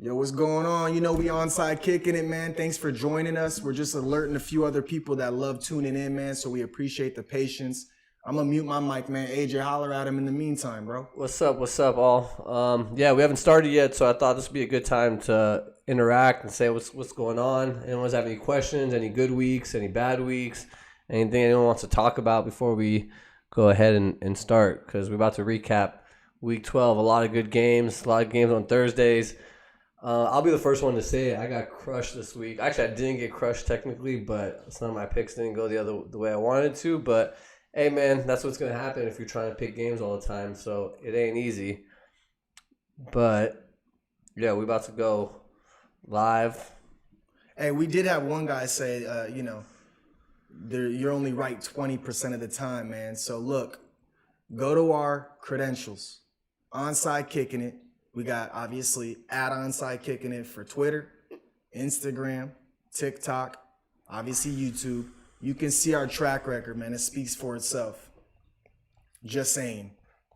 Yo, what's going on? You know, we onside kicking it, man. Thanks for joining us. We're just alerting a few other people that love tuning in, man. So we appreciate the patience. I'm gonna mute my mic, man. AJ, holler at him in the meantime, bro. What's up, all? Yeah, we haven't started yet, so I thought this would be a good time to interact and say what's going on. Anyone have any questions, any good weeks, any bad weeks, anything anyone wants to talk about before we go ahead and start? Because we're about to recap Week 12. A lot of good games, a lot of games on Thursdays. I'll be the first one to say it. I got crushed this week. Actually, I didn't get crushed technically, but some of my picks didn't go the way I wanted to. But hey, man, that's what's going to happen if you're trying to pick games all the time. So it ain't easy. But yeah, we about to go live. Hey, we did have one guy say, you're only right 20% of the time, man. So look, go to our credentials. Onside Kicking It. We got, obviously, at Onside Kicking It for Twitter, Instagram, TikTok, obviously YouTube. You can see our track record, man. It speaks for itself. Just saying.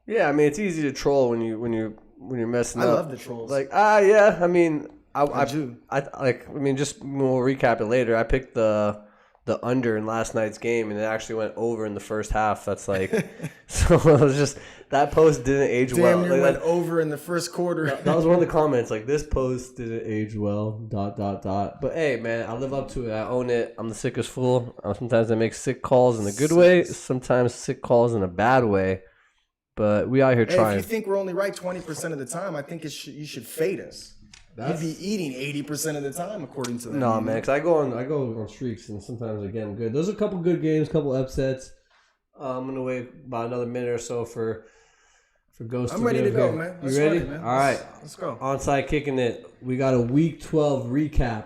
Yeah, I mean, it's easy to troll when you're messing up. I love the trolls. Yeah. I mean, I do. Just we'll recap it later. I picked the under in last night's game, and it actually went over in the first half. That's like, so it was just that post didn't age well. Damn near went over in the first quarter. That was one of the comments. Like, this post didn't age well. ... But hey, man, I live up to it. I own it. I'm the sickest fool. Sometimes I make sick calls in a good way. Sometimes sick calls in a bad way. But we out here trying. If you think we're only right 20% of the time, I think you should fade us. You'd be eating 80% of the time, according to that. No, man, because I go on streaks, and sometimes I get them good. There's a couple good games, couple upsets. I'm gonna wait about another minute or so for Ghost. I'm ready to go, man. You ready? Man. All right, let's go. Onside Kicking It. We got a Week 12 recap.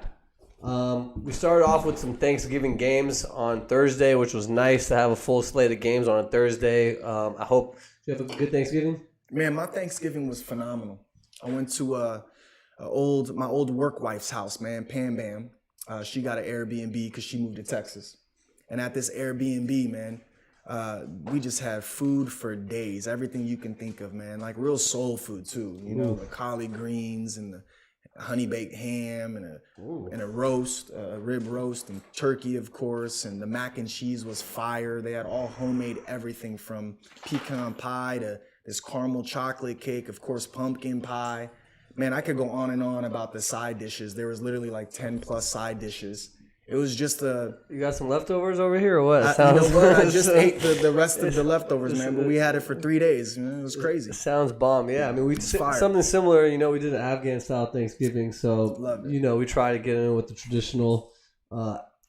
We started off with some Thanksgiving games on Thursday, which was nice to have a full slate of games on a Thursday. I hope you have a good Thanksgiving. Man, my Thanksgiving was phenomenal. I went to my old work wife's house, man, Pam Bam. She got an Airbnb because she moved to Texas. And at this Airbnb, man, we just had food for days. Everything you can think of, man. Like real soul food, too. You know, the collard greens and the honey baked ham and a roast, a rib roast, and turkey, of course. And the mac and cheese was fire. They had all homemade everything from pecan pie to this caramel chocolate cake, of course, pumpkin pie. Man, I could go on and on about the side dishes. There was literally like 10 plus side dishes. It was just You got some leftovers over here or what? You know what? I just ate the rest of the leftovers, man. But we had it for 3 days. Man, it was crazy. It sounds bomb. Yeah, I mean, we something similar. You know, we did an Afghan style Thanksgiving, so we try to get in with the traditional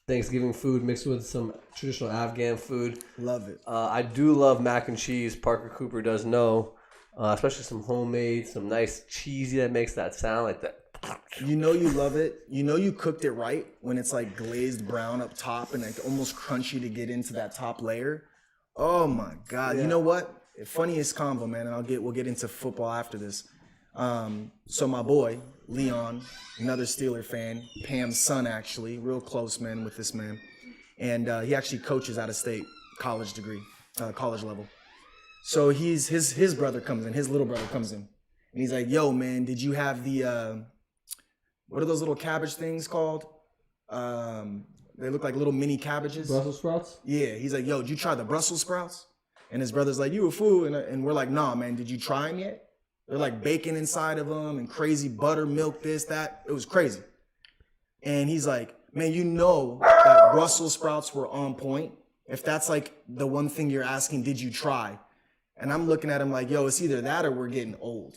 Thanksgiving food mixed with some traditional Afghan food. Love it. I do love mac and cheese. Parker Cooper does know. Especially some homemade, some nice cheesy that makes that sound like that. You know you love it. You know you cooked it right when it's like glazed brown up top and like almost crunchy to get into that top layer. Oh my God. Yeah. You know what? Funniest combo, man, and we'll get into football after this. So my boy, Leon, another Steeler fan, Pam's son actually, real close man with this man. And he actually coaches out of state, college level. So his brother comes in, his little brother comes in, and he's like, "Yo, man, did you have the what are those little cabbage things called? They look like little mini cabbages. Brussels sprouts? Yeah." He's like, "Yo, did you try the Brussels sprouts?" And his brother's like, "You a fool?" And we're like, "Nah, man, did you try them yet? They're like bacon inside of them and crazy buttermilk, this, that. It was crazy." And he's like, "Man, you know that Brussels sprouts were on point. If that's like the one thing you're asking, did you try?" And I'm looking at him like, yo, it's either that or we're getting old.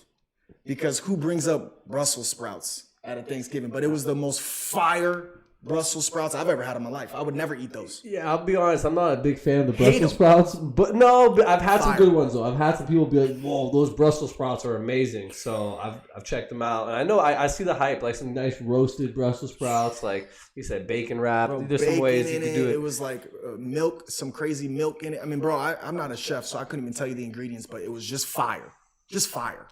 Because who brings up Brussels sprouts at a Thanksgiving? But it was the most fire Brussels sprouts I've ever had in my life. I would never eat those. Yeah, I'll be honest. I'm not a big fan of the Brussels sprouts. But I've had some good ones, though. I've had some people be like, whoa, those Brussels sprouts are amazing. So I've checked them out. And I know I see the hype, like some nice roasted Brussels sprouts, like you said, bacon wrapped. Bro, there's some ways you can do it. It was like milk, some crazy milk in it. I mean, bro, I'm not a chef, so I couldn't even tell you the ingredients, but it was just fire. Just fire.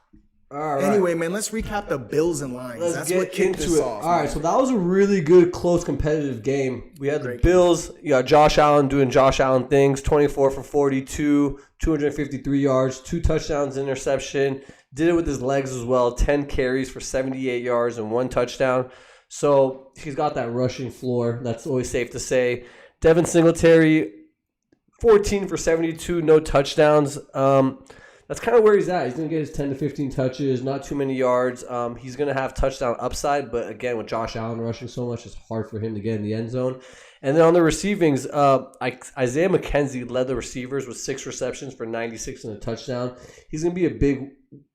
All right. Anyway, man, let's recap the Bills and Lions. That's what kicked this off. All right, so that was a really good, close, competitive game. We had the Bills. You got Josh Allen doing Josh Allen things, 24 for 42, 253 yards, 2 touchdowns, interception. Did it with his legs as well. 10 carries for 78 yards and 1 touchdown. So he's got that rushing floor. That's always safe to say. Devin Singletary, 14 for 72, no touchdowns. That's kind of where he's at. He's going to get his 10 to 15 touches, not too many yards. He's going to have touchdown upside, but again, with Josh Allen rushing so much, it's hard for him to get in the end zone. And then on the receivings, Isaiah McKenzie led the receivers with 6 receptions for 96 and a touchdown. He's going to be a big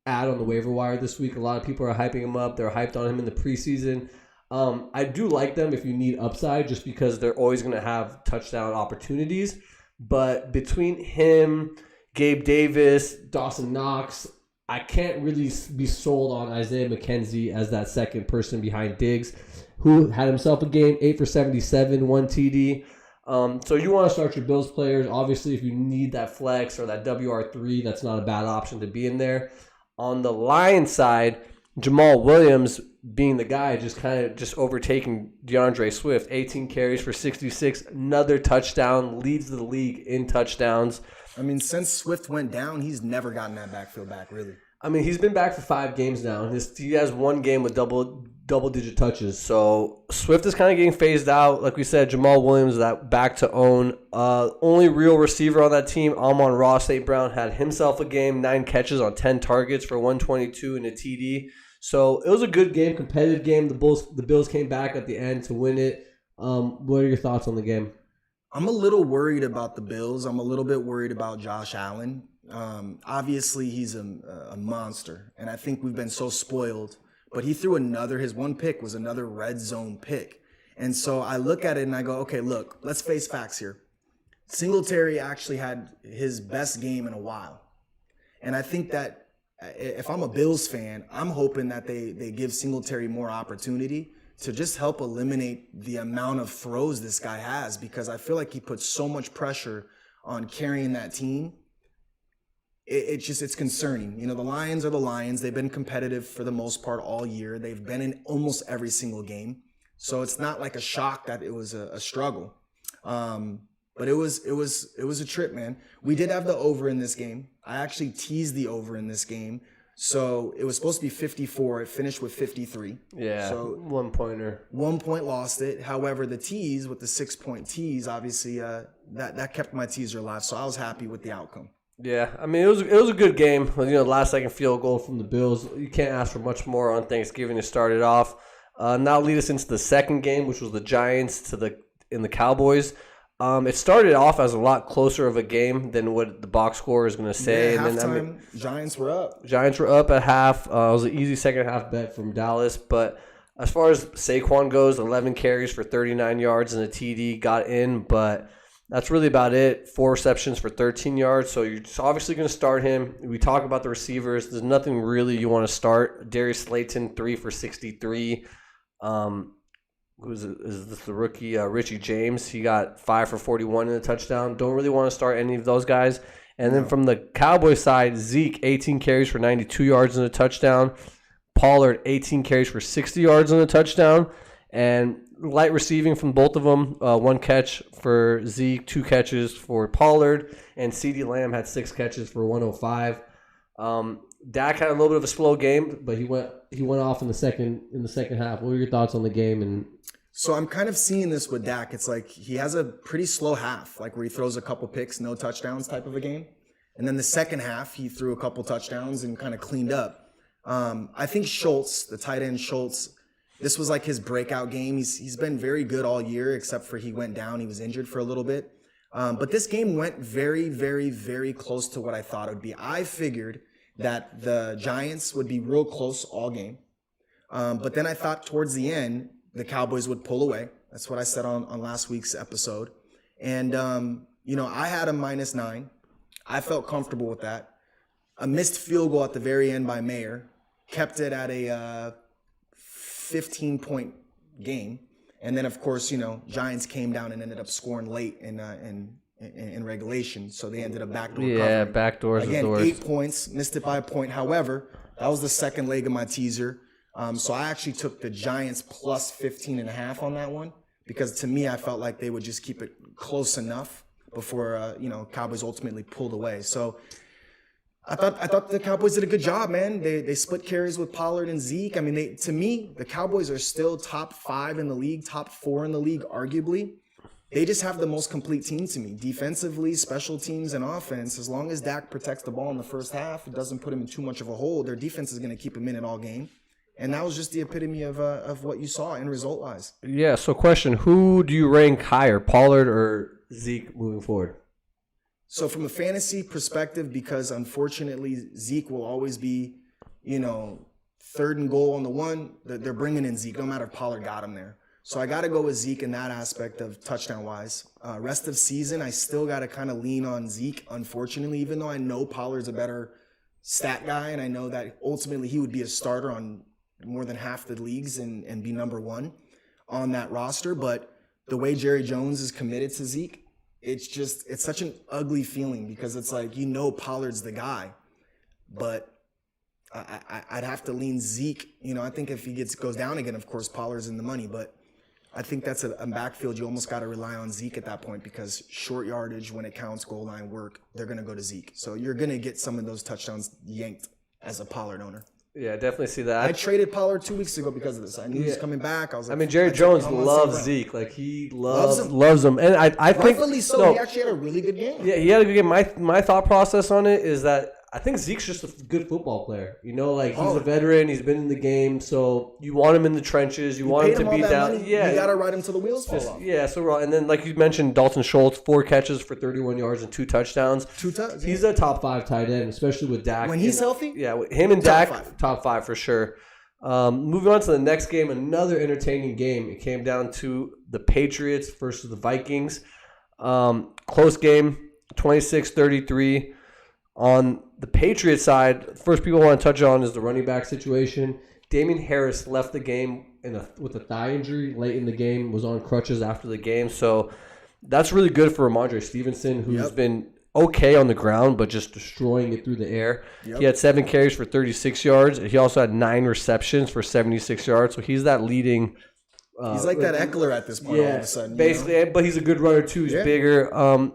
add on the waiver wire this week. A lot of people are hyping him up. They're hyped on him in the preseason. I do like them if you need upside just because they're always going to have touchdown opportunities. But between him, Gabe Davis, Dawson Knox, I can't really be sold on Isaiah McKenzie as that second person behind Diggs, who had himself a game, 8 for 77, 1 TD. So you want to start your Bills players. Obviously, if you need that flex or that WR3, that's not a bad option to be in there. On the Lions side, Jamal Williams being the guy, just overtaking DeAndre Swift, 18 carries for 66, another touchdown, leads the league in touchdowns. I mean, since Swift went down, he's never gotten that backfield back, really. I mean, he's been back for 5 games now. He has 1 game with double-digit touches. So Swift is kind of getting phased out. Like we said, Jamal Williams that back to own. Only real receiver on that team, Amon-Ra St. Brown, had himself a game, 9 catches on 10 targets for 122 and a TD. So it was a good game, competitive game. The Bills came back at the end to win it. What are your thoughts on the game? I'm a little worried about the Bills. I'm a little bit worried about Josh Allen. Obviously, he's a monster, and I think we've been so spoiled. But he threw his one pick was another red zone pick. And so I look at it and I go, okay, look, let's face facts here. Singletary actually had his best game in a while. And I think that if I'm a Bills fan, I'm hoping that they give Singletary more opportunity to just help eliminate the amount of throws this guy has, because I feel like he puts so much pressure on carrying that team. It's concerning. You know, the Lions are the Lions. They've been competitive for the most part all year. They've been in almost every single game. So it's not like a shock that it was a struggle. But it was a trip, man. We did have the over in this game. I actually teased the over in this game. So it was supposed to be 54. It finished with 53. Yeah, so 1 pointer. 1 point lost it. However, the tease with the 6-point tease, obviously, that kept my teaser alive. So I was happy with the outcome. Yeah, I mean, it was a good game. You know, last second field goal from the Bills. You can't ask for much more on Thanksgiving to start it off. Now lead us into the second game, which was the Giants in the Cowboys. It started off as a lot closer of a game than what the box score is going to say. Yeah, and halftime, then, Giants were up. Giants were up at half. It was an easy second half bet from Dallas. But as far as Saquon goes, 11 carries for 39 yards and a TD got in. But that's really about it. 4 receptions for 13 yards. So you're obviously going to start him. We talk about the receivers. There's nothing really you want to start. Darius Slayton, 3 for 63. Is this the rookie Richie James? He got 5 for 41 in a touchdown. Don't really want to start any of those guys. And then from the Cowboys side, Zeke, 18 carries for 92 yards and a touchdown. Pollard, 18 carries for 60 yards and a touchdown. And light receiving from both of them. 1 catch for Zeke, 2 catches for Pollard. And CeeDee Lamb had 6 catches for 105. Dak had a little bit of a slow game, but he went off in the second half. What were your thoughts on the game? And so I'm kind of seeing this with Dak. It's like he has a pretty slow half, like where he throws a couple picks, no touchdowns type of a game. And then the second half, he threw a couple touchdowns and kind of cleaned up. I think Schultz, the tight end Schultz, this was like his breakout game. He's been very good all year, except for he went down. He was injured for a little bit. But this game went very, very, very close to what I thought it would be. I figured that the Giants would be real close all game. But then I thought towards the end, the Cowboys would pull away. That's what I said on last week's episode. And, I had a -9. I felt comfortable with that. A missed field goal at the very end by Mayer kept it at a 15-point game. And then, of course, Giants came down and ended up scoring late in regulation. So they ended up backdoor covering. Yeah, backdoors. Again, 8 points, missed it by a point. However, that was the second leg of my teaser. So I actually took the Giants plus 15.5 on that one, because to me, I felt like they would just keep it close enough before, Cowboys ultimately pulled away. So I thought the Cowboys did a good job, man. They split carries with Pollard and Zeke. I mean, to me, the Cowboys are still top 5 in the league, top 4 in the league, arguably. They just have the most complete team to me. Defensively, special teams, and offense. As long as Dak protects the ball in the first half, it doesn't put him in too much of a hole. Their defense is going to keep him in it all game. And that was just the epitome of what you saw in result-wise. Yeah, so question, who do you rank higher, Pollard or Zeke moving forward? So from a fantasy perspective, because unfortunately Zeke will always be, third and goal on the one, they're bringing in Zeke, no matter if Pollard got him there. So I got to go with Zeke in that aspect of touchdown-wise. Rest of season, I still got to kind of lean on Zeke, unfortunately, even though I know Pollard's a better stat guy, and I know that ultimately he would be a starter on more than half the leagues and be number one on that roster. But the way Jerry Jones is committed to Zeke, it's such an ugly feeling because it's like, Pollard's the guy, but I'd have to lean Zeke. I think if he goes down again, of course, Pollard's in the money, but I think that's a backfield. You almost got to rely on Zeke at that point because short yardage, when it counts, goal line work, they're going to go to Zeke. So you're going to get some of those touchdowns yanked as a Pollard owner. Yeah, I definitely see that. I traded Pollard 2 weeks ago because of this. I knew he was coming back. I was like, Jerry Jones loves Zeke. Like, he loves him. And I think rightfully so. He actually had a really good game. Yeah, he had a good game. My thought process on it is that I think Zeke's just a good football player. He's a veteran. He's been in the game, so you want him in the trenches. You want him to be down. Money, you got to ride him till the wheels fall off. Yeah, and then like you mentioned, Dalton Schultz, 4 catches for 31 yards and 2 touchdowns. He's a top 5 tight end, especially with Dak. When he's healthy? Yeah, with him and Dak, top 5 for sure. Moving on to the next game, another entertaining game. It came down to the Patriots versus the Vikings. Close game, 26-33. On the Patriots side, first people I want to touch on is the running back situation. Damian Harris left the game with a thigh injury late in the game, was on crutches after the game. So that's really good for Ramondre Stevenson, who's been okay on the ground, but just destroying it through the air. He had 7 carries for 36 yards. He also had 9 receptions for 76 yards. So he's that leading. He's like that Eckler at this point all of a sudden. Basically, but he's a good runner too. He's bigger.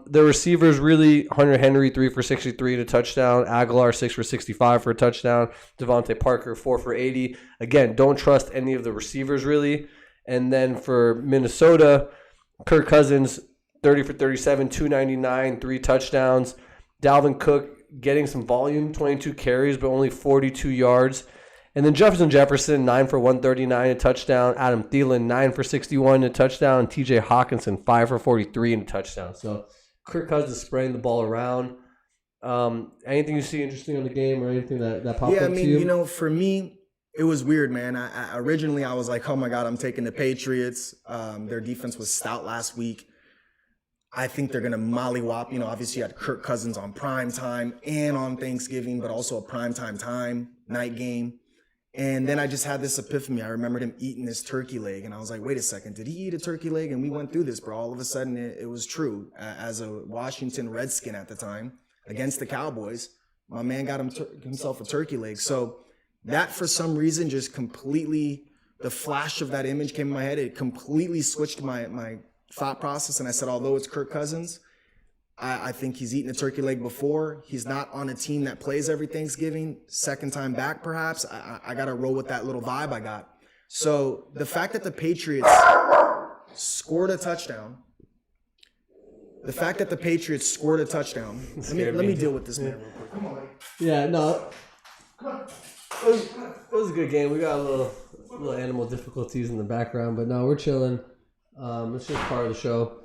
The receivers really, Hunter Henry, 3 for 63 to touchdown. Aguilar, 6 for 65 for a touchdown. Devontae Parker, 4 for 80. Again, don't trust any of the receivers really. And then for Minnesota, Kirk Cousins, 30 for 37, 299, 3 touchdowns. Dalvin Cook getting some volume, 22 carries, but only 42 yards. And then Jefferson, 9 for 139, a touchdown. Adam Thielen, 9 for 61, a touchdown. And TJ Hawkinson, 5 for 43, and a touchdown. So Kirk Cousins spraying the ball around. Anything you see interesting on the game or anything that popped up to you? Yeah, for me, it was weird, man. Originally, I was like, oh, my God, I'm taking the Patriots. Their defense was stout last week. I think they're going to mollywop. Obviously, you had Kirk Cousins on prime time and on Thanksgiving, but also a primetime time, night game. And then I just had this epiphany. I remembered him eating this turkey leg. And I was like, wait a second, did he eat a turkey leg? And we went through this, bro. All of a sudden, it was true. As a Washington Redskin at the time, against the Cowboys, my man got himself a turkey leg. So that, for some reason, just completely, the flash of that image came in my head. It completely switched my thought process. And I said, although it's Kirk Cousins, I think he's eaten a turkey leg before. He's not on a team that plays every Thanksgiving. Second time back, perhaps. I got to roll with that little vibe I got. So the fact that the Patriots scored a touchdown. Let me deal with this man real quick. Come on, buddy. Yeah, no. It was a good game. We got a little animal difficulties in the background, but no, we're chilling. It's just part of the show.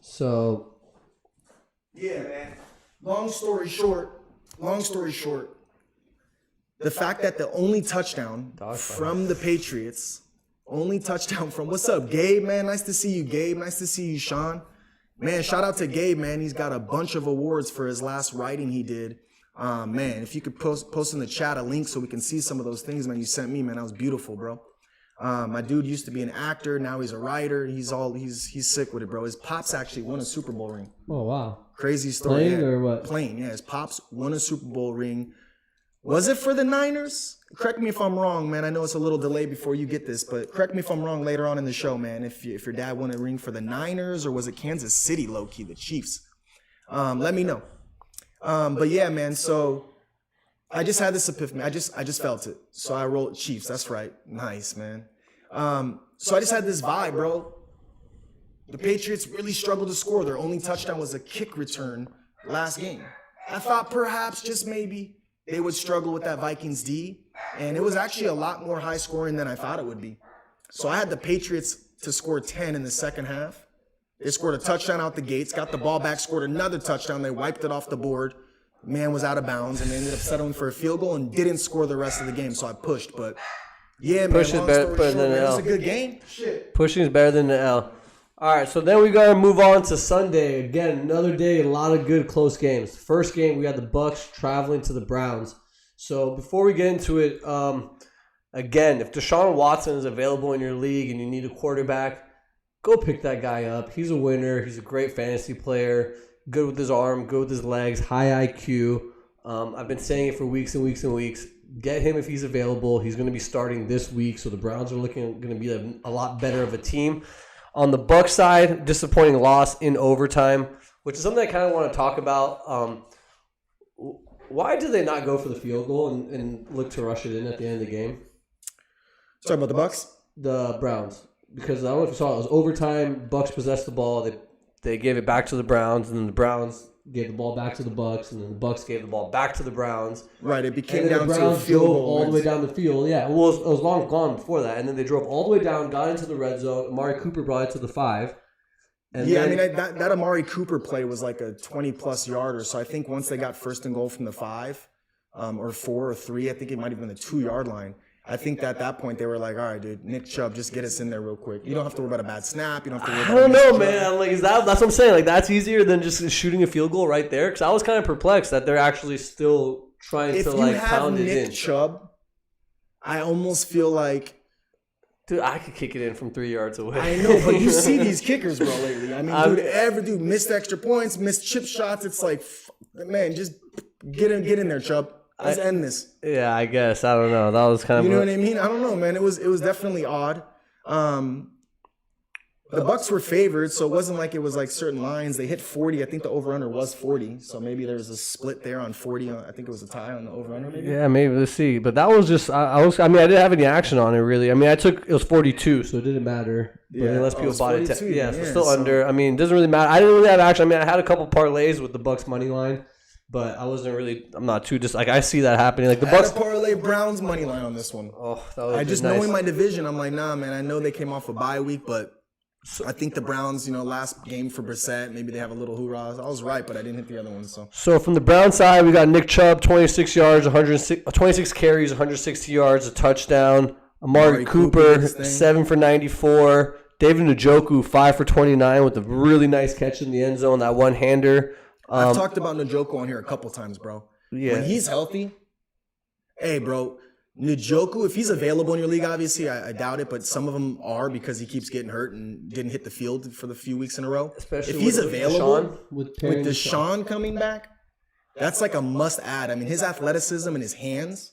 So... yeah, man. Long story short, the fact that the only touchdown from the Patriots, what's up, Gabe, man? Nice to see you, Gabe. Nice to see you, Sean. Man, shout out to Gabe, man. He's got a bunch of awards for his last writing he did. Man, if you could post in the chat a link so we can see some of those things, man, you sent me, man. That was beautiful, bro. My dude used to be an actor. Now he's a writer. He's sick with it, bro. His pops actually won a Super Bowl ring. Oh, wow. Crazy story. Playing or what? Playing, yeah. His pops won a Super Bowl ring. Was it for the Niners? Correct me if I'm wrong, man. I know it's a little delay before you get this, but correct me if I'm wrong later on in the show, man. If your dad won a ring for the Niners, or was it Kansas City, low-key, the Chiefs? Let me know. But yeah, man, so I just had this epiphany. I just felt it. So I rolled Chiefs. That's right. Nice, man. So I just had this vibe, bro. The Patriots really struggled to score. Their only touchdown was a kick return last game. I thought perhaps, just maybe, they would struggle with that Vikings D. And it was actually a lot more high scoring than I thought it would be. So I had the Patriots to score 10 in the second half. They scored a touchdown out the gates, got the ball back, scored another touchdown. They wiped it off the board. Man was out of bounds, and they ended up settling for a field goal and didn't score the rest of the game. So I pushed, but yeah, man, Push is long better story than short, an man, it was L. a good game. Shit. Pushing is better than the L. All right, so then we got to move on to Sunday. Again, another day, a lot of good close games. First game, we had the Bucs traveling to the Browns. So before we get into it, again, if Deshaun Watson is available in your league and you need a quarterback, go pick that guy up. He's a winner. He's a great fantasy player, good with his arm, good with his legs, high IQ. I've been saying it for weeks and weeks and weeks. Get him if he's available. He's going to be starting this week, so the Browns are going to be a lot better of a team. On the Bucs side, disappointing loss in overtime, which is something I kind of want to talk about. Why did they not go for the field goal and look to rush it in at the end of the game? Talking about the Bucs? The Browns. Because I don't know if you saw it. It was overtime. Bucs possessed the ball. They gave it back to the Browns, and then the Browns gave the ball back to the Bucs, and then the Bucs gave the ball back to the Browns. Right, it became And then down the to a Browns field drove goal. all the way down the field. Yeah, well, it was long gone before that. And then they drove all the way down, got into the red zone. Amari Cooper brought it to the 5. And Yeah, then, I mean, that Amari Cooper play was like a 20-plus yarder. So I think once they got first and goal from the 5 or 4 or 3, I think it might have been the 2-yard line. I think that at that point they were like, all right, dude, Nick Chubb, just get us in there real quick. You don't have to worry about a bad snap. You don't have to worry I about don't a missed know, jump. man. Like, that's what I'm saying. Like, that's easier than just shooting a field goal right there. Because I was kind of perplexed that they're actually still trying If to, you like, have pound it Nick in. Chubb, I almost feel like, Dude, I could kick it in from 3 yards away. I know, but you see these kickers, bro, lately. I mean, dude, missed extra points, missed chip shots. It's like, man, just get in there, Chubb. Let's end this. Yeah, I guess. I don't know. That was kind of... You know what I mean? I don't know, man. It was definitely odd. The Bucs were favored, so it wasn't like it was like certain lines. They hit 40. I think the over-under was 40, so maybe there was a split there on 40. I think it was a tie on the over-under, maybe. Yeah, maybe. Let's see. But that was just... I didn't have any action on it, really. I mean, it was 42, so it didn't matter. But Yeah. unless people it's bought it... 42, Yeah, so yeah, still so- under. I mean, it doesn't really matter. I didn't really have action. I mean, I had a couple parlays with the Bucs money line, but I wasn't really... I'm not too... Just like, I see that happening. Like, the I had Bucs... to parlay Browns money line on this one. Oh, that was I just nice. knowing my division, I'm like, nah, man. I know they came off a bye week, but I think the Browns, last game for Brissett, maybe they have a little hoorah. I was right, but I didn't hit the other one. So from the Brown side, we got Nick Chubb, 26 yards, 26 carries, 160 yards, a touchdown. Amari Cooper did Cooper, his thing. 7 for 94. David Njoku, 5 for 29 with a really nice catch in the end zone, that one-hander. I've talked about Njoku on here a couple times, bro. Yeah. When he's healthy, hey, bro, Njoku, if he's available in your league, obviously, I doubt it, but some of them are because he keeps getting hurt and didn't hit the field for the few weeks in a row. Especially if he's with available, Deshaun, with Deshaun coming back, that's like a must-add. I mean, his athleticism and his hands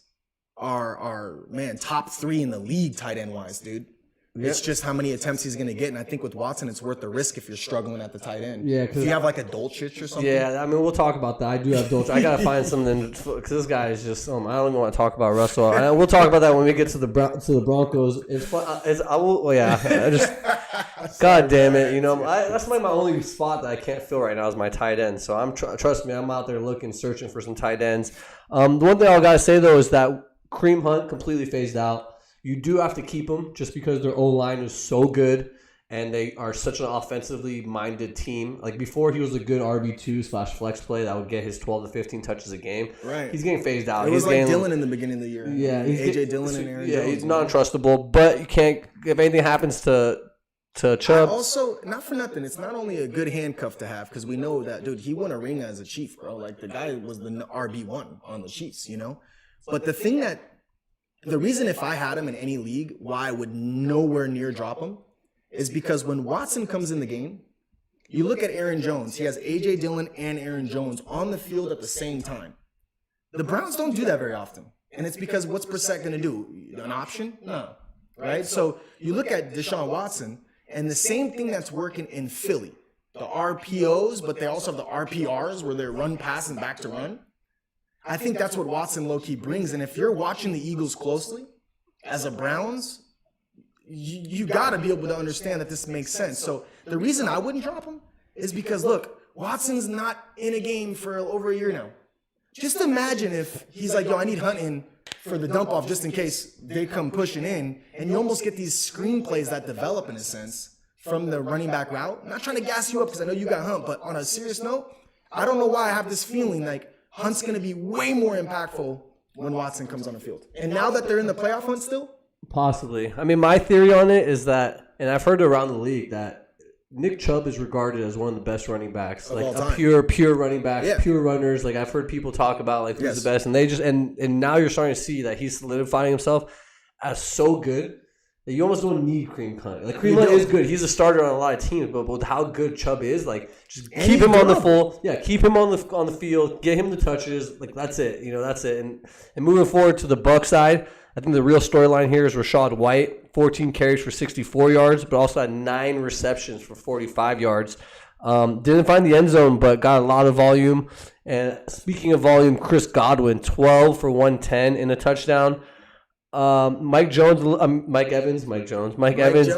are man, top 3 in the league tight end-wise, dude. It's just how many attempts he's going to get. And I think with Watson, it's worth the risk if you're struggling at the tight end. Yeah, if you have like a Dolchich or something. Yeah, I mean, we'll talk about that. I do have Dolce. I got to find something because this guy is just, I don't even want to talk about Russell. We'll talk about that when we get to the Broncos. It's fun. God damn it. That's like my only spot that I can't fill right now is my tight end. So trust me, I'm out there searching for some tight ends. The one thing I got to say, though, is that Kareem Hunt completely phased out. You do have to keep them just because their O-line is so good and they are such an offensively minded team. Like before, he was a good RB2/flex play that would get his 12 to 15 touches a game. Right. He's getting phased out. It was He's like getting, Dylan in the beginning of the year. Yeah, AJ Dillon and Aaron Jones. he's non-trustable. But you can't, if anything happens to Chubb. Also, not for nothing, it's not only a good handcuff to have because we know that, dude, he won a ring as a Chief, bro. Like the guy was the RB1 on the Chiefs, But the reason if I had him in any league, why I would nowhere near drop him, is because when Watson comes in the game, you look at Aaron Jones. He has A.J. Dillon and Aaron Jones on the field at the same time. The Browns don't do that very often. And it's because what's Brissett going to do? An option? No. Right? So you look at Deshaun Watson, and the same thing that's working in Philly. The RPOs, but they also have the RPRs where they're run, pass, and back to run. I think that's what Watson low-key brings. And if you're watching the Eagles closely, as a Browns, you got to be able to understand that this makes sense. So the reason I wouldn't drop him is because, look, Watson's not in a game for over a year now. Just imagine if he's like, yo, I need Hunt in for the dump off just in case they come pushing in, and you almost get these screenplays that develop in a sense from the running back route. I'm not trying to gas you up because I know you got Hunt, but on a serious note, I don't know why I have this feeling like Hunt's going to be way more impactful when Watson comes on the field. And now that they're in the playoff hunt still? Possibly. I mean, my theory on it is that, and I've heard around the league, that Nick Chubb is regarded as one of the best running backs, of like all a time. pure running back, pure runners. Like I've heard people talk about like who's the best, and they just and now you're starting to see that he's solidifying himself as so good that you almost don't need Kareem Hunt. Like Kareem Hunt is good; he's a starter on a lot of teams, but with how good Chubb is, like just keep him on the keep him on the field, get him the touches. Like that's it, that's it. And moving forward to the Bucs side, I think the real storyline here is Rachaad White, 14 carries for 64 yards, but also had 9 receptions for 45 yards. Didn't find the end zone, but got a lot of volume. And speaking of volume, Chris Godwin, 12 for 110 in a touchdown. Mike Evans, Mike Evans, Mike Evans,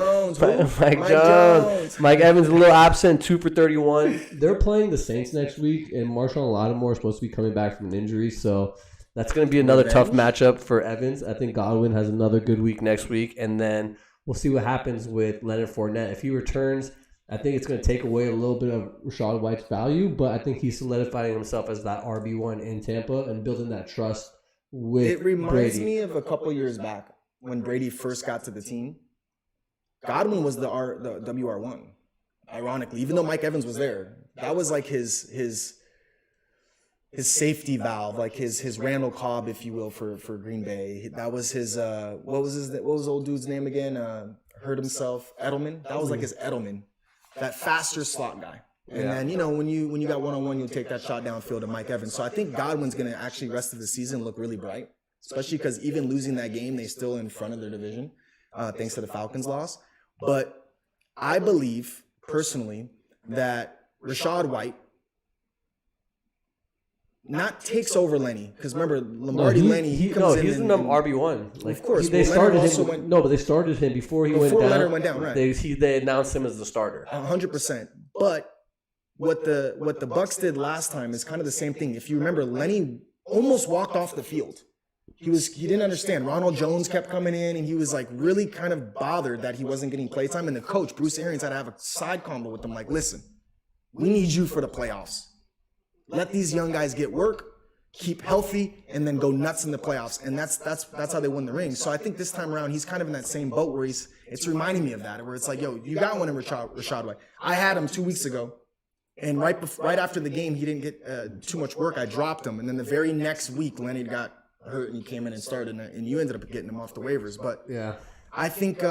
a little absent, 2 for 31. They're playing the Saints next week, and Marshawn Lattimore is supposed to be coming back from an injury, so that's going to be another tough matchup for Evans. I think Godwin has another good week next week, and then we'll see what happens with Leonard Fournette. If he returns, I think it's going to take away a little bit of Rachaad White's value, but I think he's solidifying himself as that RB1 in Tampa and building that trust with It reminds Brady. me of a couple years back when Brady first got to the team. Godwin was the WR1, ironically, even though Mike Evans was there. That was like his safety valve, like his Randall Cobb, if you will, for Green Bay. That was his what was old dude's name again? Hurt himself, Edelman. That was like his Edelman, that faster slot guy. And then when you got one-on-one, you'll take that shot downfield to Mike Evans. So I think Godwin's going to actually rest of the season look really bright, especially because even losing that game, they still in front of their division, thanks to the Falcons' loss. But I believe personally that Rachaad White not takes over Lenny, because remember Lenny he's in the RB1. Like, of course, they started him. But they started him before Leonard went down. Right? They announced him as the starter. 100%. But what the Bucs did last time is kind of the same thing. If you remember, Lenny almost walked off the field. He didn't understand. Ronald Jones kept coming in, and he was like really kind of bothered that he wasn't getting play time. And the coach, Bruce Arians, had to have a side combo with him, like, listen, we need you for the playoffs. Let these young guys get work, keep healthy, and then go nuts in the playoffs. And that's how they win the ring. So I think this time around, he's kind of in that same boat where it's reminding me of that, where it's like, yo, you got one in Rachaad White. I had him 2 weeks ago. And right after the game, he didn't get too much work. I dropped him. And then the very next week, Leonard got hurt and he came in and started. And you ended up getting him off the waivers. But yeah, I think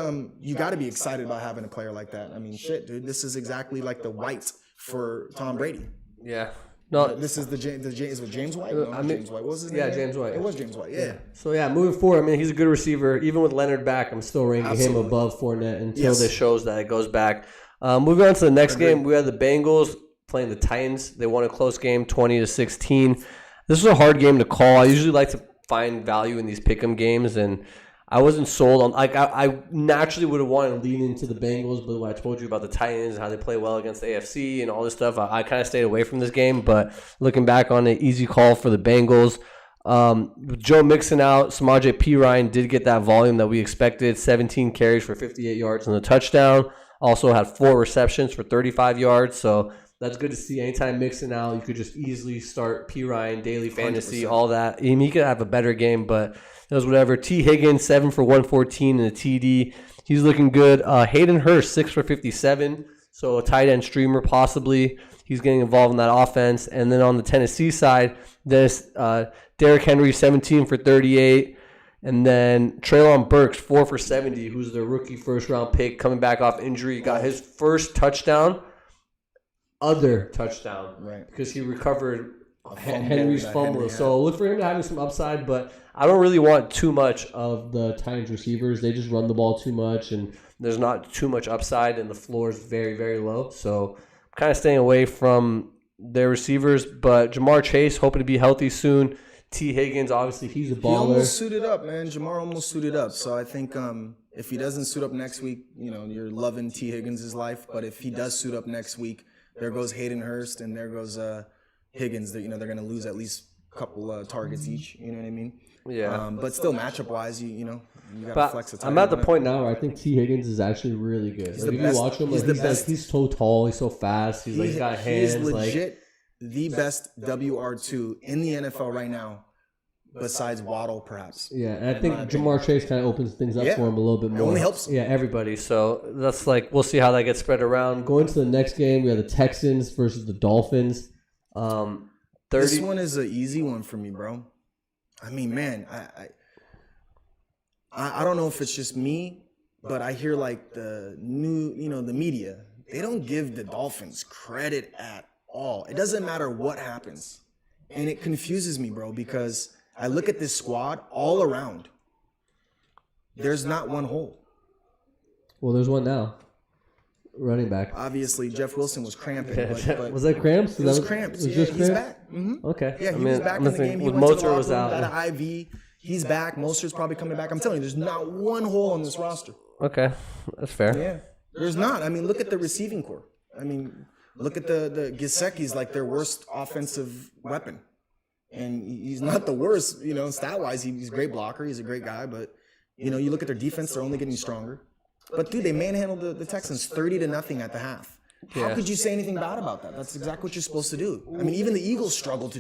you got to be excited about having a player like that. I mean, shit, dude. This is exactly like the White for Tom Brady. Yeah. No, this is is it James White? No, James White. What was his name? Yeah, James White. It was James White. Yeah. So moving forward, I mean, he's a good receiver. Even with Leonard back, I'm still ranking him above Fournette until this shows that it goes back. Moving on to the next game, we have the Bengals playing the Titans. They won a close game, 20-16. This was a hard game to call. I usually like to find value in these pick'em games, and I wasn't sold on. Like I naturally would have wanted to lean into the Bengals, but when I told you about the Titans and how they play well against the AFC and all this stuff, I kind of stayed away from this game. But looking back on it, easy call for the Bengals. Joe Mixon out, Samaje Perine did get that volume that we expected. 17 carries for 58 yards and a touchdown. Also had 4 receptions for 35 yards. So that's good to see. Anytime Mixon out, you could just easily start Perine, daily fantasy, 100%. All that. I mean, he could have a better game, but it was whatever. T. Higgins, 7 for 114 and a TD. He's looking good. Hayden Hurst, 6 for 57. So a tight end streamer possibly. He's getting involved in that offense. And then on the Tennessee side, there's Derrick Henry, 17 for 38. And then Treylon Burks, 4 for 70, who's the rookie first-round pick coming back off injury. Got his first touchdown, right? Because he recovered Henry's fumble. So look for him to having some upside, but I don't really want too much of the Titans receivers. They just run the ball too much, and there's not too much upside, and the floor is very, very low. So I'm kind of staying away from their receivers, but Jamar Chase, hoping to be healthy soon. T. Higgins, obviously, he's a He baller. almost suited up, man. Jamar almost suited up. So I think if he doesn't suit up next week, you're loving T. Higgins' life. But if he does suit up next week, there goes Hayden Hurst and there goes Higgins. They're going to lose at least a couple targets each. You know what I mean? Yeah. But still, matchup wise, you got to But flex the I'm at the point now where I think T. Higgins is actually really good. Like, the if you best- watch him, he's like, the he's best. he's so tall, he's so fast, he's got hands. He is legit the best WR2 in the NFL right now, besides Waddle, perhaps. Yeah, and I think Jamar Chase kind of opens things up Yeah. for him a little bit more. only helps. Yeah, everybody. So that's we'll see how that gets spread around. Going to the next game, we have the Texans versus the Dolphins. 30. This one is an easy one for me, bro. I mean, man, I don't know if it's just me, but I hear like the media, they don't give the Dolphins credit at all. It doesn't matter what happens. And it confuses me, bro, because I look at this squad all around. There's not one hole. Well, there's one now. Running back. Obviously, Jeff Wilson was cramping. But Was that cramps? it was cramps. It was Yeah, just he's cramps? back. Mm-hmm. Okay. Yeah, he was back in the game. He With went to the Mozart locker was room, out. got an IV. He's back. Mostert's probably coming back. I'm telling you, there's not one hole on this roster. Okay, that's fair. Yeah, there's not. I mean, look at the receiving core. I mean, look at the Gesicki's like their worst offensive weapon, and he's not the worst. Stat wise, he's a great blocker. He's a great guy, but you look at their defense; they're only getting stronger. But dude, they manhandled the Texans 30-0 at the half. How could you say anything bad about that? That's exactly what you're supposed to do. I mean, even the Eagles struggled to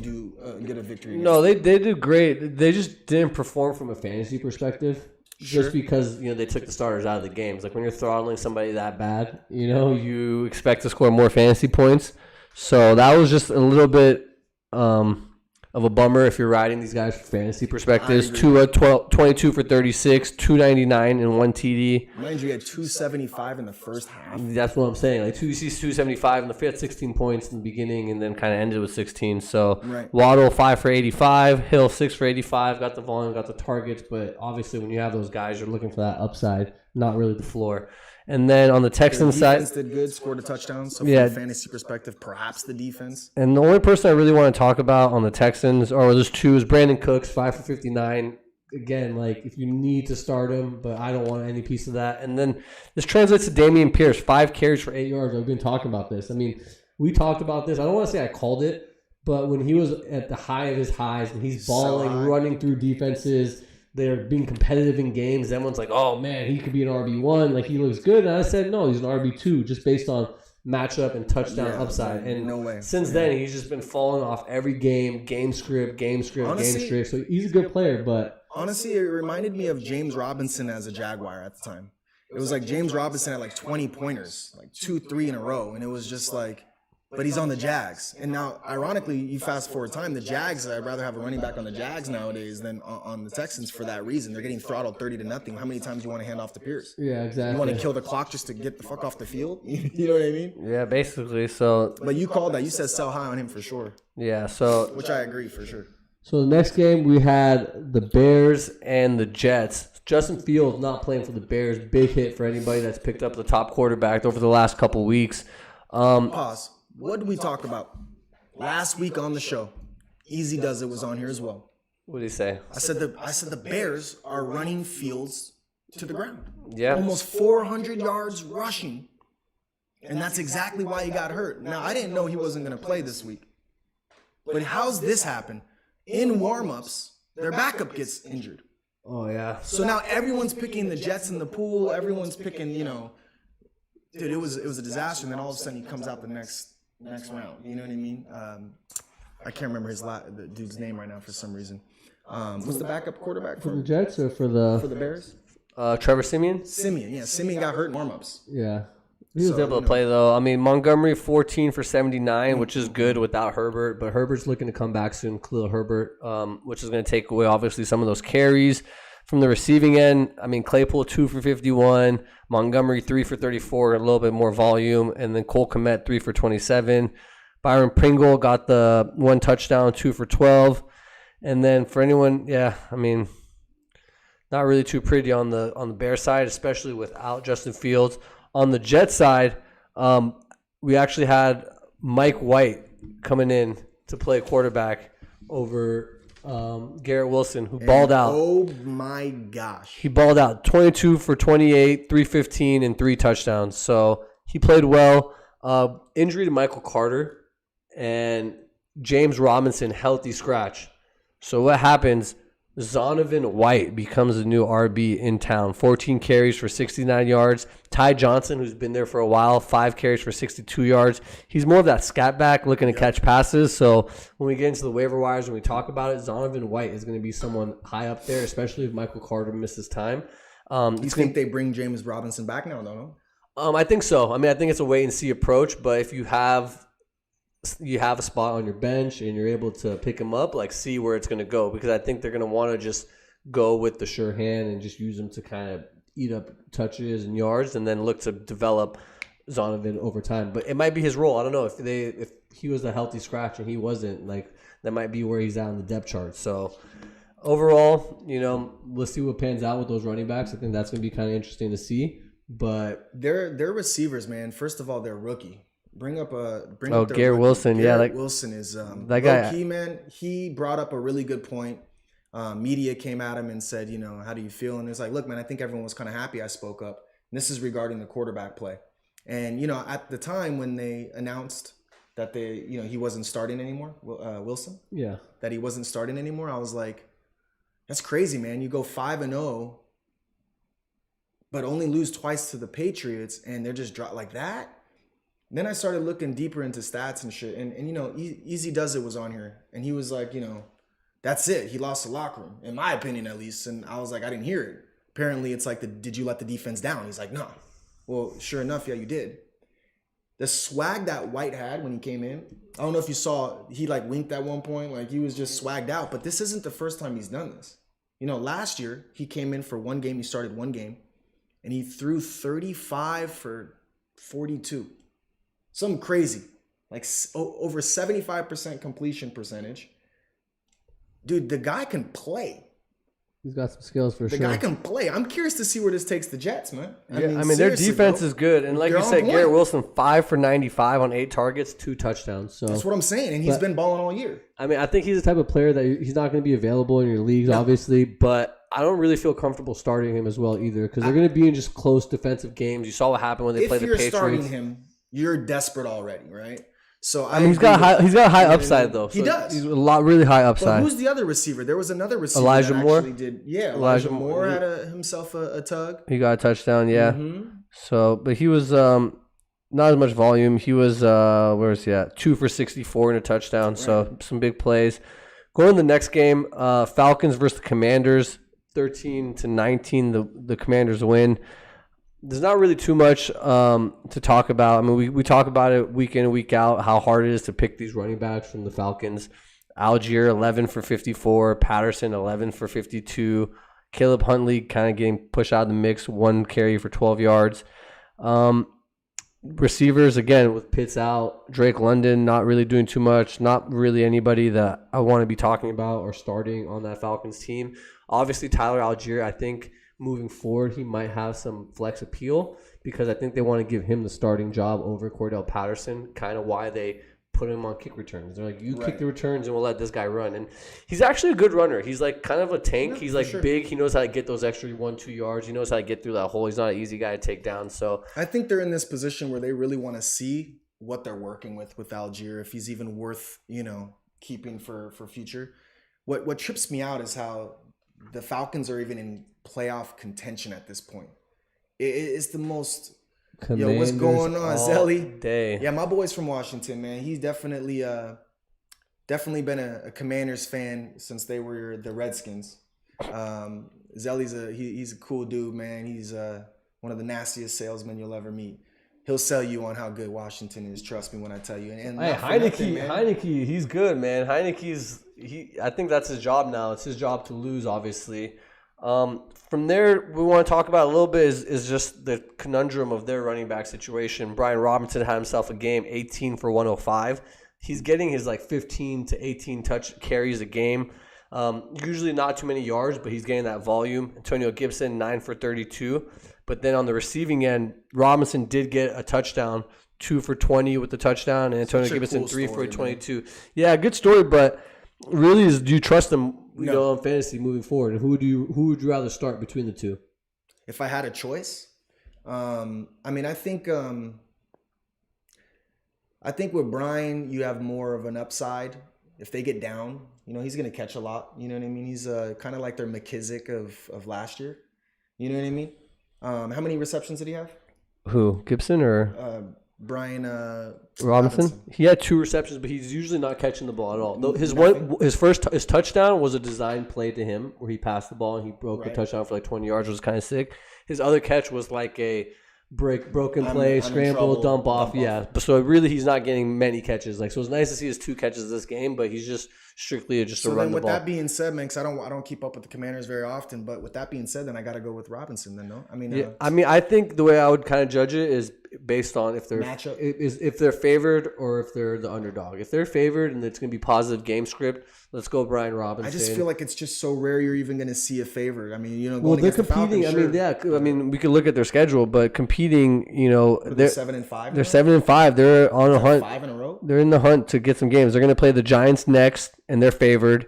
get a victory. No, they do great. They just didn't perform from a fantasy perspective. Sure. Just because they took the starters out of the games. Like when you're throttling somebody that bad, you expect to score more fantasy points. So that was just a little bit of a bummer if you're riding these guys for fantasy perspectives. 22 for 36, 299 and 1 TD. Mind you, he had 275 in the first half. That's what I'm saying. Like 275 in the fifth, 16 points in the beginning, and then kind of ended with 16. So Right. Waddle 5 for 85, Hill 6 for 85. Got the volume, got the targets, but obviously when you have those guys, you're looking for that upside, not really the floor. And then on the Texans The side, defense did good, scored a touchdown. So Yeah. from a fantasy perspective, perhaps the defense. and the only person I really want to talk about on the Texans, or there's two, is Brandon Cooks, 5 for 59. Again, like if you need to start him, but I don't want any piece of that. And then this translates to Dameon Pierce, 5 carries for 8 yards. I've been talking about this. I mean, we talked about this. I don't want to say I called it, but when he was at the high of his highs, when he's balling, high. running through defenses, they're being competitive in games, everyone's like, oh man, he could be an RB1. Like he looks good. And I said, no, he's an RB2 just based on matchup and touchdown upside. And no way. since then, he's just been falling off every game script, Honestly- game script. So he's a good player, but Honestly, it reminded me of James Robinson as a Jaguar at the time. It was like James Robinson had like 20 pointers, like 2-3 in a row. And it was just like, but he's on the Jags. And now, ironically, you fast forward time, the Jags, I'd rather have a running back on the Jags nowadays than on the Texans for that reason. They're getting throttled 30-0. How many times do you want to hand off to Pierce? yeah, exactly. You want to kill the clock just to get the fuck off the field? You know what I mean? Yeah, basically. So But you called that. You said sell high on him for sure, yeah, so which I agree for sure. So the next game we had the Bears and the Jets. Justin Fields not playing for the Bears. Big hit for anybody that's picked up the top quarterback over the last couple weeks. Pause. What did we talk about last week on the show? Easy Does It was on here as well. What did he say? I said the Bears are running Fields to the ground. Yeah. Almost 400 yards rushing. And that's exactly why he got hurt. Now, I didn't know he wasn't going to play this week. But how's this happen? In warm-ups, their backup gets injured. Oh yeah. So now everyone's picking the Jets in the pool. Everyone's picking, dude, it was a disaster. And then all of a sudden he comes out the next round. You know what I mean? I can't remember the dude's name right now for some reason. What's the backup quarterback For the for Jets or for the the Bears? Trevor Siemian? Simeon. Yeah, Simeon got hurt in warm-ups. Yeah. He was So, able to play though. I mean, Montgomery 14 for 79, which is good without Herbert, but Herbert's looking to come back soon. Khalil Herbert, which is going to take away obviously some of those carries from the receiving end. I mean, Claypool 2 for 51, Montgomery 3 for 34, a little bit more volume, and then Cole Kmet 3 for 27. Byron Pringle got the 1 touchdown, 2 for 12, and then for anyone, yeah, I mean, not really too pretty on the Bears side, especially without Justin Fields. On the Jets side, we actually had Mike White coming in to play quarterback over Garrett Wilson, who balled out. Oh my gosh. He balled out 22 for 28, 315, and 3 touchdowns. So he played well. Injury to Michael Carter and James Robinson, healthy scratch. So what happens? Zonovan White becomes the new RB in town. 14 carries for 69 yards. Ty Johnson, who's been there for a while, 5 carries for 62 yards. He's more of that scat back looking to catch passes. So when we get into the waiver wires and we talk about it, Zonovan White is going to be someone high up there, especially if Michael Carter misses time. You think they bring James Robinson back now, though? I think so. I mean, I think it's a wait and see approach. But if you have a spot on your bench and you're able to pick him up, like see where it's going to go, because I think they're going to want to just go with the sure hand and just use him to kind of eat up touches and yards and then look to develop Zonovan over time. But it might be his role. I don't know if he was a healthy scratch and he wasn't, like that might be where he's at on the depth chart. So overall, let's see what pans out with those running backs. I think that's going to be kind of interesting to see. But they're receivers, man. First of all, they're rookie. Bring up Garrett Wilson. Garrett Wilson is that guy. Key, man. He brought up a really good point. Media came at him and said, how do you feel? And it's like, look, man, I think everyone was kind of happy I spoke up. And this is regarding the quarterback play. And at the time when they announced that he wasn't starting anymore, Wilson. Yeah. That he wasn't starting anymore. I was like, that's crazy, man. You go 5-0, but only lose twice to the Patriots, and they're just dropped like that. Then I started looking deeper into stats and shit. And Easy Does It was on here. And he was like, that's it. He lost the locker room, in my opinion, at least. And I was like, I didn't hear it. Apparently, it's like, did you let the defense down? He's like, no. Well, sure enough, yeah, you did. The swag that White had when he came in, I don't know if you saw, he like winked at one point. Like he was just swagged out. But this isn't the first time he's done this. Last year, he came in for one game. He started one game. And he threw 35 for 42. Something crazy, like over 75% completion percentage. Dude, the guy can play. He's got some skills for sure. The guy can play. I'm curious to see where this takes the Jets, man. I mean their defense is good. And like you said, Garrett Wilson, 5 for 95 on 8 targets, 2 touchdowns. So that's what I'm saying. And he's been balling all year. I mean, I think he's the type of player that he's not going to be available in your leagues, obviously. But I don't really feel comfortable starting him as well either, because they're going to be in just close defensive games. You saw what happened when they played the Patriots. If you're starting him, you're desperate already, right? So I mean, he's got a high upside though. He does. He's really high upside. But who's the other receiver? There was another receiver. Elijah Moore. Elijah Moore had himself a tug. He got a touchdown, yeah. Mm-hmm. So, but he was not as much volume. He was where is he at? 2 for 64 and a touchdown. Right. So some big plays. Going to the next game, Falcons versus the Commanders, 13-19. The Commanders win. There's not really too much to talk about. I mean, we talk about it week in and week out, how hard it is to pick these running backs from the Falcons. Algier, 11 for 54. Patterson, 11 for 52. Caleb Huntley kind of getting pushed out of the mix, 1 carry for 12 yards. Receivers, again, with Pitts out. Drake London not really doing too much. Not really anybody that I want to be talking about or starting on that Falcons team. Obviously, Tyler Algier, I think, moving forward, he might have some flex appeal because I think they want to give him the starting job over Cordell Patterson, kind of why they put him on kick returns. They're like, you kick the returns and we'll let this guy run. And he's actually a good runner. He's like kind of a tank. He's like big. He knows how to get those extra 1-2 yards. He knows how to get through that hole. He's not an easy guy to take down. So I think they're in this position where they really want to see what they're working with Algier, if he's even worth, keeping for future. What trips me out is how the Falcons are even in playoff contention at this point. It's the most. Commanders, what's going on, Zelly? Day. Yeah, my boy's from Washington, man. He's definitely been a Commanders fan since they were the Redskins. Zelly's he's a cool dude, man. He's one of the nastiest salesmen you'll ever meet. He'll sell you on how good Washington is. Trust me when I tell you. And hey, Heineke, he's good, man. I think that's his job now. It's his job to lose, obviously. From there, we want to talk about a little bit is just the conundrum of their running back situation. Brian Robinson had himself a game, 18 for 105. He's getting his 15 to 18 touch carries a game. Usually not too many yards, but he's getting that volume. Antonio Gibson, 9 for 32. But then on the receiving end, Robinson did get a touchdown, 2 for 20 with the touchdown, and Antonio Gibson, 3 for 22. Man. Yeah, good story, but really, do you trust him you know, on fantasy moving forward? And who would you rather start between the two? If I had a choice, I mean, I think with Brian, you have more of an upside. If they get down, you know, he's going to catch a lot. You know what I mean? He's kind of like their McKissick of last year. You know what I mean? How many receptions did he have? Who, Gibson or Brian Robinson? He had 2 receptions, but he's usually not catching the ball at all. His touchdown was a design play to him where he passed the ball and he broke a touchdown for like 20 yards, which was kind of sick. His other catch was like a broken play, scramble, dump off. Yeah. So really, he's not getting many catches. Like, so it's nice to see his 2 catches this game, but he's just strictly just to run the ball. So then, with that being said, man, because I don't keep up with the Commanders very often, but with that being said, then I got to go with Robinson. Then, no, I mean, I think the way I would kind of judge it is based on if they're matchup, if they're favored or if they're the underdog. If they're favored and it's going to be positive game script, let's go Brian Robinson. I just feel like it's just so rare you're even going to see a favorite. I mean, you know, well, they're competing. I mean, we could look at their schedule, but competing, you know, they're 7-5. They're 7-5. They're on a hunt. 5 in a row. They're in the hunt to get some games. They're going to play the Giants next, and they're favored.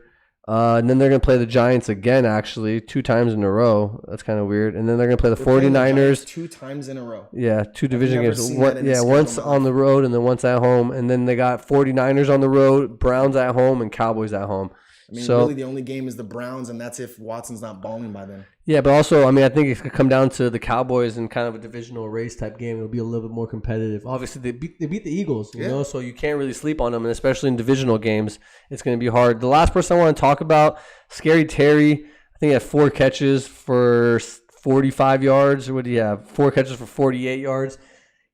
And then they're going to play the Giants again, actually, 2 times in a row. That's kind of weird. And then they're going to play the 49ers. 2 times in a row. Yeah, 2 division games. Once on the road and then once at home. And then they got 49ers on the road, Browns at home, and Cowboys at home. I mean, really, the only game is the Browns, and that's if Watson's not balling by then. Yeah, but also, I mean, I think it could come down to the Cowboys and kind of a divisional race type game. It'll be a little bit more competitive. Obviously, they beat the Eagles, you know, so you can't really sleep on them, and especially in divisional games, it's going to be hard. The last person I want to talk about, Scary Terry. I think he had 4 catches for 45 yards. Or what do you have? 4 catches for 48 yards.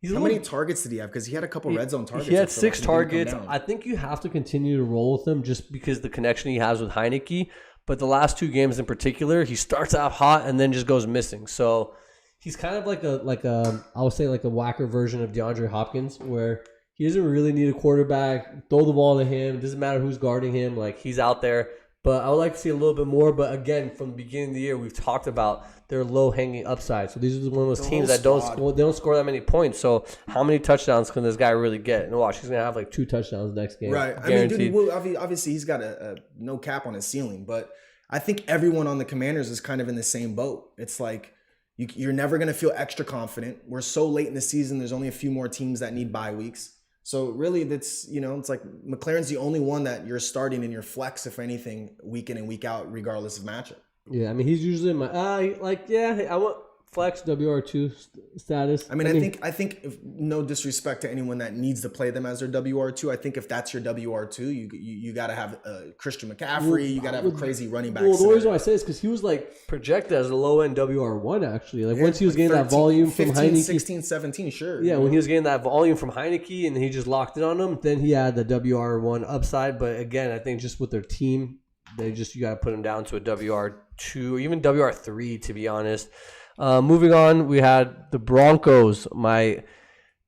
How many targets did he have? Because he had a couple red zone targets. He had 6 targets. I think you have to continue to roll with him just because the connection he has with Heineke. But the last 2 games in particular, he starts out hot and then just goes missing. So he's kind of like a I would say like a whacker version of DeAndre Hopkins, where he doesn't really need a quarterback. Throw the ball to him. It doesn't matter who's guarding him. Like, he's out there. But I would like to see a little bit more. But again, from the beginning of the year, we've talked about their low-hanging upside. So these are one of those teams that don't score that many points. So how many touchdowns can this guy really get? And watch, he's going to have like 2 touchdowns next game. Right. Guaranteed. I mean, dude, obviously he's got a no cap on his ceiling. But I think everyone on the Commanders is kind of in the same boat. It's like you're never going to feel extra confident. We're so late in the season. There's only a few more teams that need bye weeks. So really, that's, you know, it's like McLaren's the only one that you're starting in your flex, if anything, week in and week out, regardless of matchup. Yeah, I mean, he's usually in my I want flex WR2 status. I mean, I think if, no disrespect to anyone that needs to play them as their WR2. I think if that's your WR2, you got to have Christian McCaffrey. You got to have a crazy running back. Well, the reason why I say is because he was like projected as a low end WR1 actually. Like, once he was getting 13, that volume 15, from Heineke, 16, 17, sure. Yeah, when he was getting that volume from Heineke and he just locked it on him, then he had the WR1 upside. But again, I think just with their team, you got to put him down to a WR2 or even WR3, to be honest. Moving on, we had the Broncos, my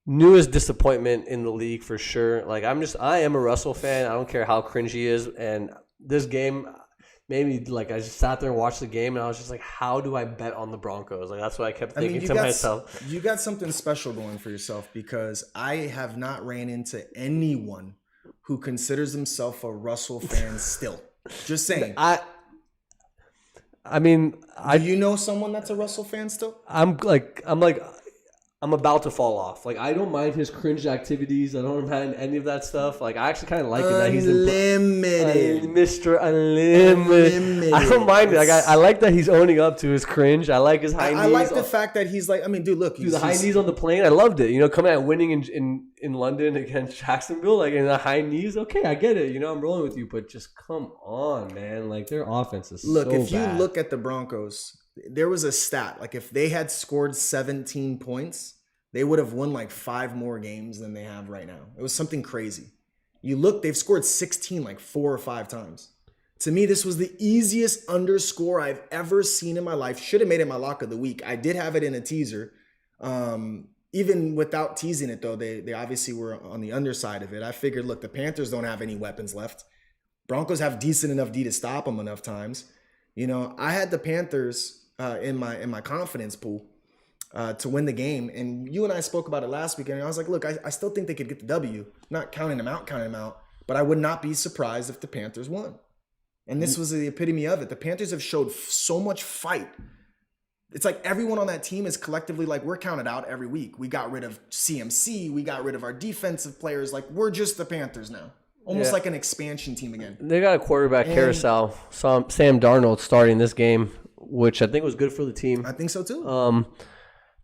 newest disappointment in the league for sure. Like, I am a Russell fan. I don't care how cringy he is. And this game made me, like, I just sat there and watched the game and I was just like, how do I bet on the Broncos? Like, that's what I kept thinking to myself. You got something special going for yourself, because I have not ran into anyone who considers himself a Russell fan still. Just saying. I mean, do you know someone that's a Russell fan still? I'm about to fall off. Like, I don't mind his cringe activities. I don't mind any of that stuff. Like, I actually kind of like it that he's unlimited, Mr. Unlimited. I don't mind it. Like, I like that he's owning up to his cringe. I like his high knees. I like the fact that he's like, I mean, dude, look, the high knees on the plane. I loved it. You know, coming out winning in London against Jacksonville, like, in the high knees. Okay, I get it. You know, I'm rolling with you, but just come on, man. Like, their offense is so bad. Look, if you look at the Broncos, there was a stat. Like, if they had scored 17 points, they would have won like 5 more games than they have right now. It was something crazy. You look, they've scored 16 like 4 or 5 times. To me, this was the easiest underscore I've ever seen in my life. Should have made it my lock of the week. I did have it in a teaser. Even without teasing it, though, they obviously were on the underside of it. I figured, look, the Panthers don't have any weapons left. Broncos have decent enough D to stop them enough times. You know, I had the Panthers in my confidence pool to win the game. And you and I spoke about it last week, and I was like, look, I still think they could get the W. Not counting them out, but I would not be surprised if the Panthers won. And this was the epitome of it. The Panthers have showed so much fight. It's like everyone on that team is collectively like, we're counted out every week. We got rid of CMC. We got rid of our defensive players. Like, we're just the Panthers now. Almost like an expansion team again. They got a quarterback carousel. Sam Darnold starting this game, which I think was good for the team. I think so too.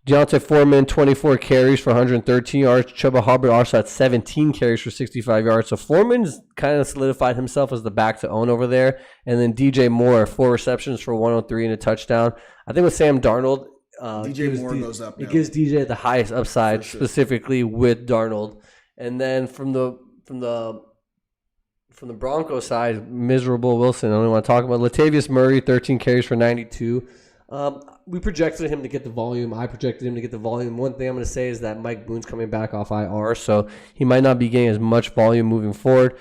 Deontay Foreman, 24 carries for 113 yards. Chuba Hubbard also had 17 carries for 65 yards. So Foreman's kind of solidified himself as the back to own over there. And then DJ Moore, 4 receptions for 103 and a touchdown. I think with Sam Darnold, DJ Moore goes up now. It gives DJ the highest upside, specifically with Darnold. And then from the Broncos side, miserable Wilson. I don't even want to talk about Latavius Murray, 13 carries for 92. We projected him to get the volume. I projected him to get the volume. One thing I'm going to say is that Mike Boone's coming back off IR, so he might not be getting as much volume moving forward.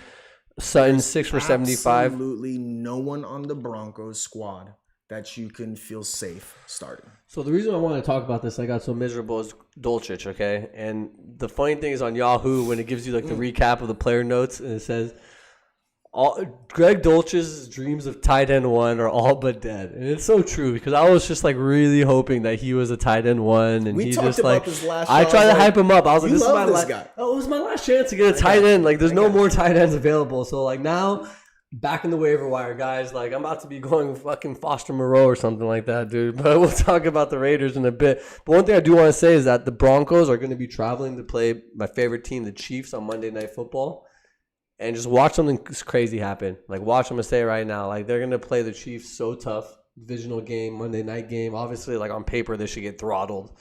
Sutton, 6 for 75. Absolutely no one on the Broncos squad that you can feel safe starting. So the reason I want to talk about this, I got so miserable, is Dulcich, okay? And the funny thing is on Yahoo, when it gives you like the recap of the player notes, and it says, Greg Dulcich's dreams of tight end 1 are all but dead. And it's so true, because I was just like really hoping that he was a tight end 1, and We he talked just about like this last I show. tried I to was hype him up. I was like, you this is love my this last guy. Oh, it was my last chance to get a tight end. Like there's no more tight ends available. So like now back in the waiver wire, guys, like I'm about to be going fucking Foster Moreau or something like that, dude. But we'll talk about the Raiders in a bit. But one thing I do want to say is that the Broncos are going to be traveling to play my favorite team, the Chiefs, on Monday Night Football. And just watch something crazy happen. Like, watch, I'm going to say it right now. Like, they're going to play the Chiefs so tough. Divisional game, Monday night game. Obviously, like, on paper, they should get throttled.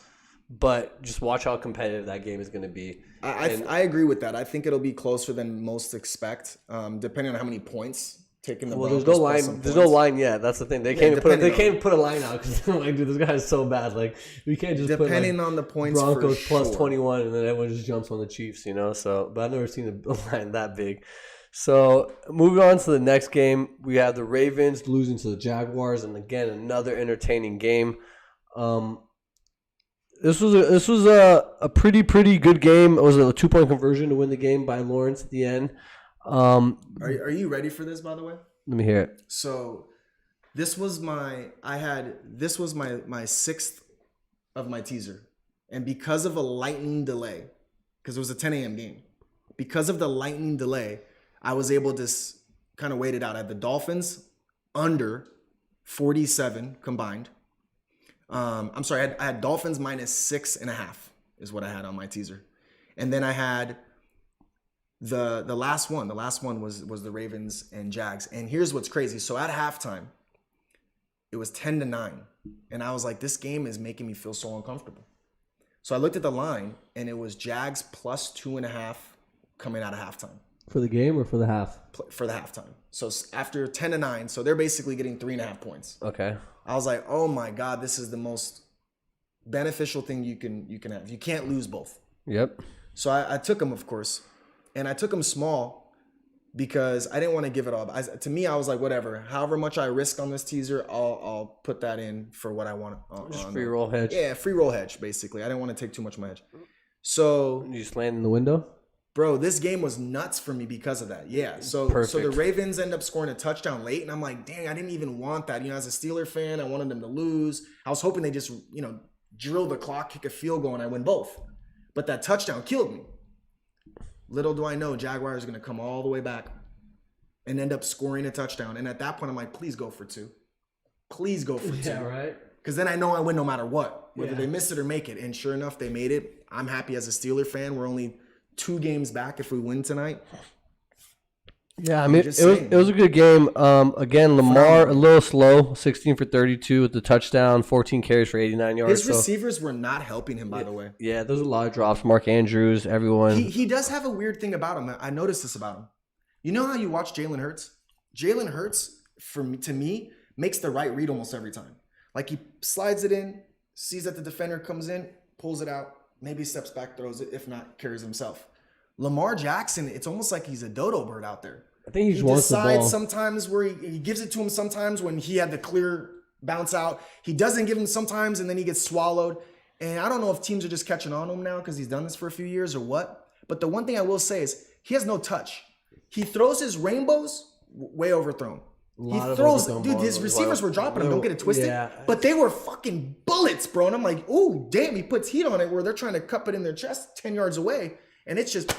But just watch how competitive that game is going to be. I agree with that. I think it'll be closer than most expect, depending on how many points taking the Broncos. There's no line. There's no line yet. That's the thing. They can't even put a line out because like, dude, this guy is so bad. Like, we can't just depending put, like, on the points. Broncos for plus sure. 21, and then everyone just jumps on the Chiefs. You know. So, but I've never seen a line that big. So moving on to the next game, we have the Ravens losing to the Jaguars, and again another entertaining game. This was a pretty good game. It was a 2-point conversion to win the game by Lawrence at the end. Are you ready for this? By the way, Let me hear it. so this was my 6th of my teaser, and because of a lightning delay, because it was a 10 a.m. game, because of the lightning delay, I was able to kind of wait it out. I had the Dolphins under 47 combined. I'm sorry, I had Dolphins minus 6.5 is what I had on my teaser. And then I had the last one. The last one was the Ravens and Jags. And here's what's crazy. So at halftime, it was 10-9. And I was like, this game is making me feel so uncomfortable. So I looked at the line, and it was Jags plus 2.5 coming out of halftime. For the game or for the half? For the halftime. So after 10-9, so they're basically getting 3.5 points. Okay. I was like, oh my God, this is the most beneficial thing you can have. You can't lose both. Yep. So I took them, of course, and I took them small because I didn't want to give it all. To me, I was like, whatever. However much I risk on this teaser, I'll put that in for what I want. Just free roll hedge. Yeah, free roll hedge, basically. I didn't want to take too much of my hedge. So You just land in the window? bro, this game was nuts for me because of that. Yeah. So the Ravens end up scoring a touchdown late, and I'm like, dang, I didn't even want that. You know, as a Steeler fan, I wanted them to lose. I was hoping they just, drill the clock, kick a field goal, and I win both. But that touchdown killed me. Little do I know, Jaguars are going to come all the way back and end up scoring a touchdown. And at that point, I'm like, please go for 2. Please go for 2. Yeah, right. Because then I know I win no matter what, whether they miss it or make it. And sure enough, they made it. I'm happy as a Steeler fan. We're only 2 games back if we win tonight. Yeah, I mean, it was a good game. Again, Lamar, a little slow, 16 for 32 with the touchdown, 14 carries for 89 yards. His receivers were not helping him, by the way. Yeah, there's a lot of drops. Mark Andrews, everyone. He does have a weird thing about him. I noticed this about him. You know how you watch Jalen Hurts? Jalen Hurts, to me, makes the right read almost every time. Like, he slides it in, sees that the defender comes in, pulls it out, maybe steps back, throws it, if not, carries himself. Lamar Jackson, it's almost like he's a dodo bird out there. I think he wants the ball. Decides sometimes where he gives it to him sometimes when he had the clear bounce out. He doesn't give him sometimes, and then he gets swallowed. And I don't know if teams are just catching on to him now because he's done this for a few years or what. But the one thing I will say is he has no touch. He throws his rainbows way overthrown. He throws, dude. His receivers were dropping him. Don't get it twisted. Yeah. But they were fucking bullets, bro. And I'm like, oh damn, he puts heat on it where they're trying to cup it in their chest 10 yards away, and it's just.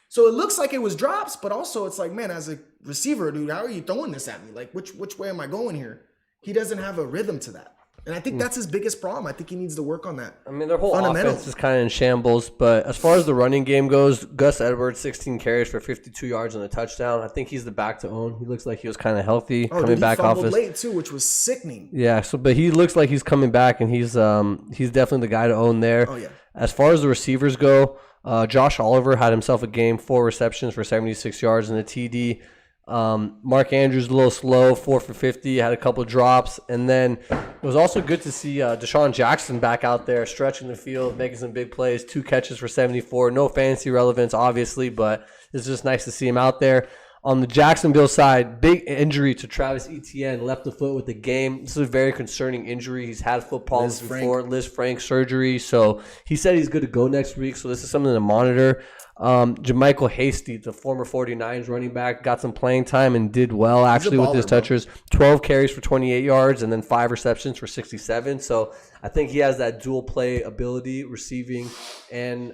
So it looks like it was drops, but also it's like, man, as a receiver, dude, how are you throwing this at me? Like, which way am I going here? He doesn't have a rhythm to that. And I think that's his biggest problem. I think he needs to work on that. I mean, their whole offense is kind of in shambles. But as far as the running game goes, Gus Edwards, 16 carries for 52 yards and a touchdown. I think he's the back to own. He looks like he was kind of healthy coming back off his late too, which was sickening. Yeah. So, but he looks like he's coming back, and he's definitely the guy to own there. Oh yeah. As far as the receivers go, Josh Oliver had himself a game, 4 receptions for 76 yards and a TD. Mark Andrews a little slow, 4 for 50, had a couple of drops, and then it was also good to see Deshaun Jackson back out there stretching the field, making some big plays, 2 catches for 74. No fantasy relevance, obviously, but it's just nice to see him out there. On the Jacksonville side, big injury to Travis Etienne, left the foot with the game. This is a very concerning injury. He's had foot problems before, Liz Frank surgery, so he said he's good to go next week, so this is something to monitor. JaMycal Hasty, the former 49ers running back, got some playing time and did well actually with his touchers. 12 carries for 28 yards and then 5 receptions for 67. So I think he has that dual play ability, receiving and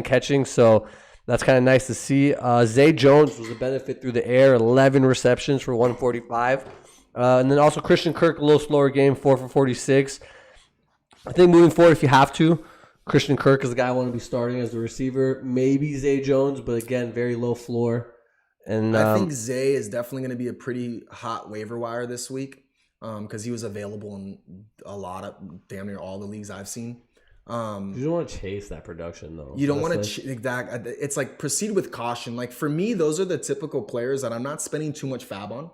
catching. So that's kind of nice to see. Zay Jones was a benefit through the air, 11 receptions for 145. And then also Christian Kirk, a little slower game, 4 for 46. I think moving forward, if you have to, Christian Kirk is the guy I want to be starting as the receiver. Maybe Zay Jones, but again, very low floor. And I think Zay is definitely going to be a pretty hot waiver wire this week because he was available in a lot of damn near all the leagues I've seen. You don't want to chase that production though. You don't want to exactly. It's like proceed with caution. Like for me, those are the typical players that I'm not spending too much fab on.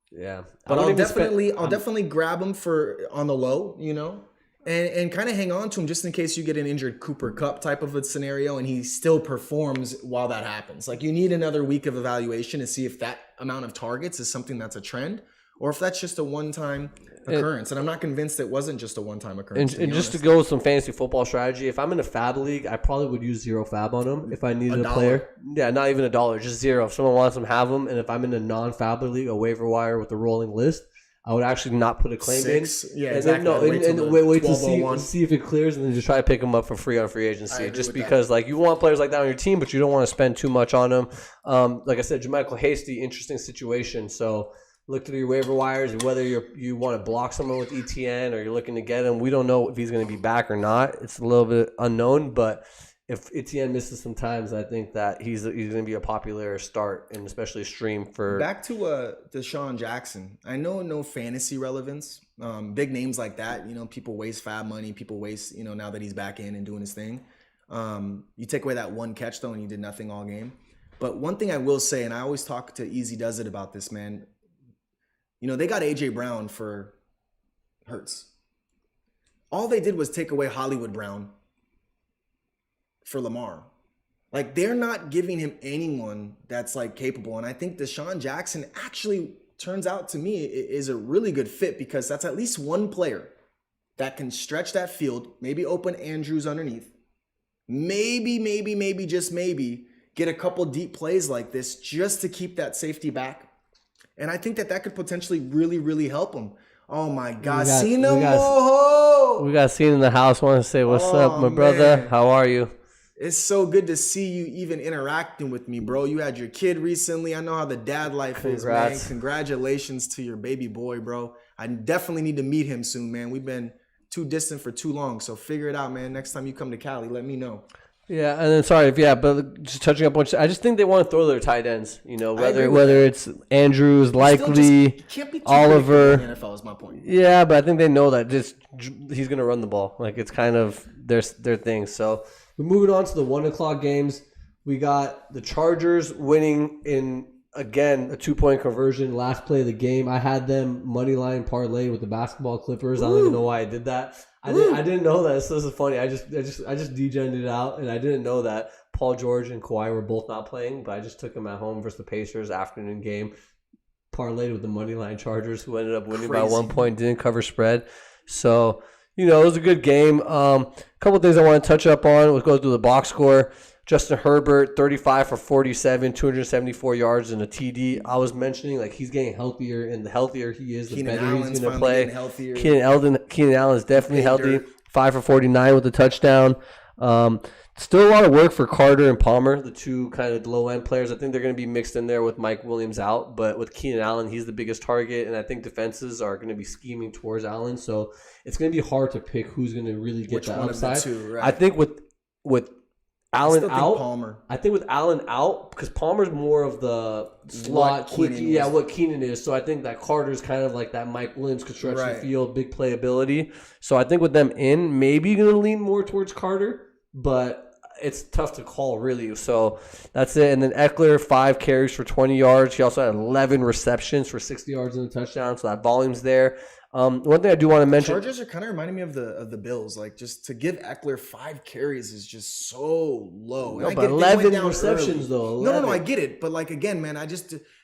Yeah, but I'll definitely grab them for on the low, you know. And kind of hang on to him just in case you get an injured Cooper Kupp type of a scenario and he still performs while that happens. Like you need another week of evaluation to see if that amount of targets is something that's a trend or if that's just a one-time occurrence. And I'm not convinced it wasn't just a one-time occurrence. And just to go with some fantasy football strategy, if I'm in a fab league, I probably would use 0 fab on him if I needed a player. Yeah, not even $1, just 0. If someone wants them, have them. And if I'm in a non-fab league, a waiver wire with a rolling list, I would actually not put a claim in. Yeah, and exactly. Then, wait to see if it clears, and then just try to pick them up for free on free agency. Just because, like, you want players like that on your team, but you don't want to spend too much on them. Like I said, JaMycal Hasty, interesting situation. So look through your waiver wires, and whether you want to block someone with ETN or you're looking to get him. We don't know if he's going to be back or not. It's a little bit unknown, but if Etienne misses some times, I think that he's going to be a popular start and especially stream for. Back to Deshaun Jackson. I know no fantasy relevance. Big names like that, you know, people waste fab money. People waste, you know, now that he's back in and doing his thing. You take away that one catch though, and he did nothing all game. But one thing I will say, and I always talk to Easy Does It about this, man. You know, they got AJ Brown for Hurts. All they did was take away Hollywood Brown for Lamar. Like they're not giving him anyone that's like capable. And I think Deshaun Jackson actually turns out to me is a really good fit because that's at least one player that can stretch that field, maybe open Andrews underneath, maybe, just maybe get a couple deep plays like this just to keep that safety back. And I think that could potentially really, really help him. Oh my God, Cena Moho! We got Cena in the house. Want to say what's up, my brother? How are you? It's so good to see you even interacting with me, bro. You had your kid recently. I know how the dad life is, man. Congratulations to your baby boy, bro. I definitely need to meet him soon, man. We've been too distant for too long, so figure it out, man. Next time you come to Cali, let me know. Yeah, and then but just touching up on, I just think they want to throw their tight ends. You know, whether it's Andrews, Likely, Oliver. In the NFL is my point. Yeah, but I think they know that he's going to run the ball. Like it's kind of their thing. So we're moving on to the 1:00 games. We got the Chargers winning in again a 2-point conversion, last play of the game. I had them money line parlay with the basketball Clippers. I don't even know why I did that. I didn't know that. So this is funny. I just degened it out, and I didn't know that Paul George and Kawhi were both not playing. But I just took them at home versus the Pacers afternoon game, parlayed with the moneyline Chargers, who ended up winning by 1 point, didn't cover spread. So you know it was a good game. A couple of things I want to touch up on. We'll go through the box score. Justin Herbert, 35 for 47, 274 yards and a TD. I was mentioning like he's getting healthier, and the healthier he is, the Keenan better Allen's he's going to finally play. getting healthier. Keenan Allen is definitely healthy. Dirt. 5 for 49 with a touchdown. Still a lot of work for Carter and Palmer, the two kind of low-end players. I think they're going to be mixed in there with Mike Williams out. But with Keenan Allen, he's the biggest target, and I think defenses are going to be scheming towards Allen. So it's going to be hard to pick who's going to really get Which the one of the upside. two, right? I think with Allen still think out, Palmer. I think with Allen out, because Palmer's more of the slot, quick, what Keenan is. So I think that Carter's kind of like that Mike Williams could stretch the field, big playability. So I think with them in, maybe going to lean more towards Carter, but it's tough to call, really. So that's it. And then Eckler, 5 carries for 20 yards. He also had 11 receptions for 60 yards and a touchdown. So that volume's there. One thing I do want to mention. Chargers are kind of reminding me of the Bills. Like, just to give Eckler 5 carries is just so low. No, but 11 receptions, though. 11. No, I get it. But, like, again, man,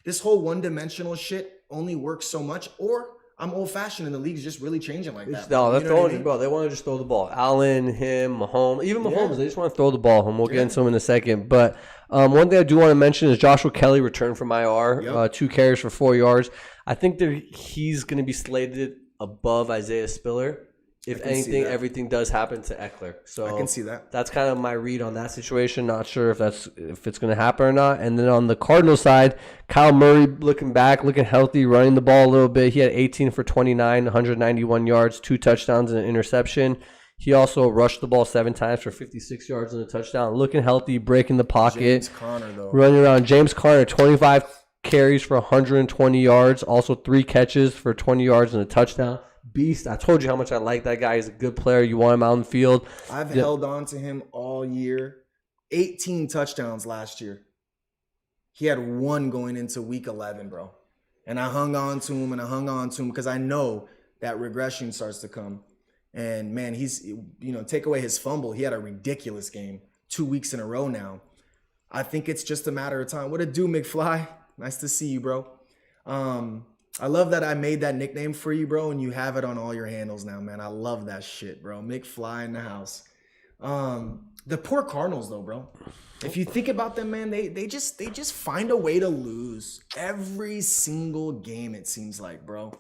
this whole one-dimensional shit only works so much. Or I'm old-fashioned and the league's just really changing like that. No, they're throwing, I mean? bro. They want to just throw the ball. Allen, him, Mahomes, even Mahomes, they just want to throw the ball. And we'll get into him in a second. But one thing I do want to mention is Joshua Kelly returned from IR, 2 carries for 4 yards. I think that he's going to be slated above Isaiah Spiller. If anything, everything does happen to Eckler. So I can see that. That's kind of my read on that situation. Not sure if it's going to happen or not. And then on the Cardinal side, Kyle Murray looking healthy, running the ball a little bit. He had 18 for 29, 191 yards, 2 touchdowns and an interception. He also rushed the ball 7 times for 56 yards and a touchdown. Looking healthy, breaking the pocket. James Conner, though. Running around. James Conner, 25 carries for 120 yards. Also 3 catches for 20 yards and a touchdown. Beast. I told you how much I like that guy. He's a good player. You want him out in the field. I've held on to him all year. 18 touchdowns last year. He had 1 going into week 11, bro. And I hung on to him because I know that regression starts to come. And, man, he's, take away his fumble. He had a ridiculous game 2 weeks in a row now. I think it's just a matter of time. What it do, McFly? Nice to see you, bro. I love that I made that nickname for you, bro, and you have it on all your handles now, man. I love that shit, bro. McFly in the house. The poor Cardinals, though, bro. If you think about them, man, they just find a way to lose every single game, it seems like, bro.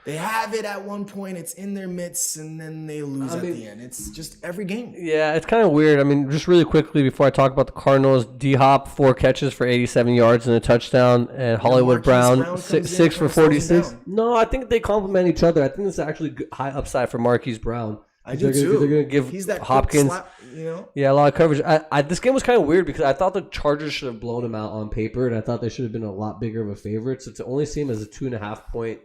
They have it at one point, it's in their midst, and then they lose at the end. It's just every game. Yeah, it's kind of weird. I mean, just really quickly before I talk about the Cardinals, D-Hop, 4 catches for 87 yards and a touchdown, and Hollywood Brown, 6 for 46. No, I think they complement each other. I think it's actually high upside for Marquise Brown. I do too. They're going to give Hopkins. Yeah, a lot of coverage. This game was kind of weird because I thought the Chargers should have blown him out on paper, and I thought they should have been a lot bigger of a favorite. So to only see him as a 2.5 point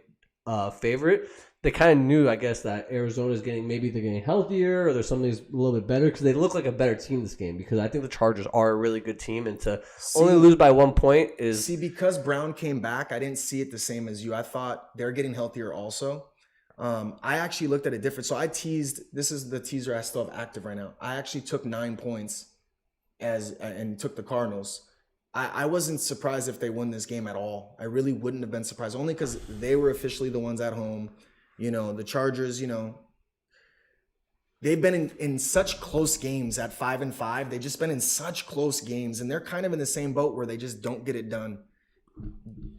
favorite, they kind of knew, I guess, that Arizona's maybe they're getting healthier or there's something's a little bit better because they look like a better team this game because I think the Chargers are a really good team and to only lose by 1 point is... See, because Brown came back, I didn't see it the same as you. I thought they're getting healthier also. I actually looked at it different. So I teased, this is the teaser I still have active right now. I actually took 9 points and took the Cardinals. I wasn't surprised if they won this game at all. I really wouldn't have been surprised, only because they were officially the ones at home. The Chargers, they've been in such close games at 5-5. They've just been in such close games, and they're kind of in the same boat where they just don't get it done.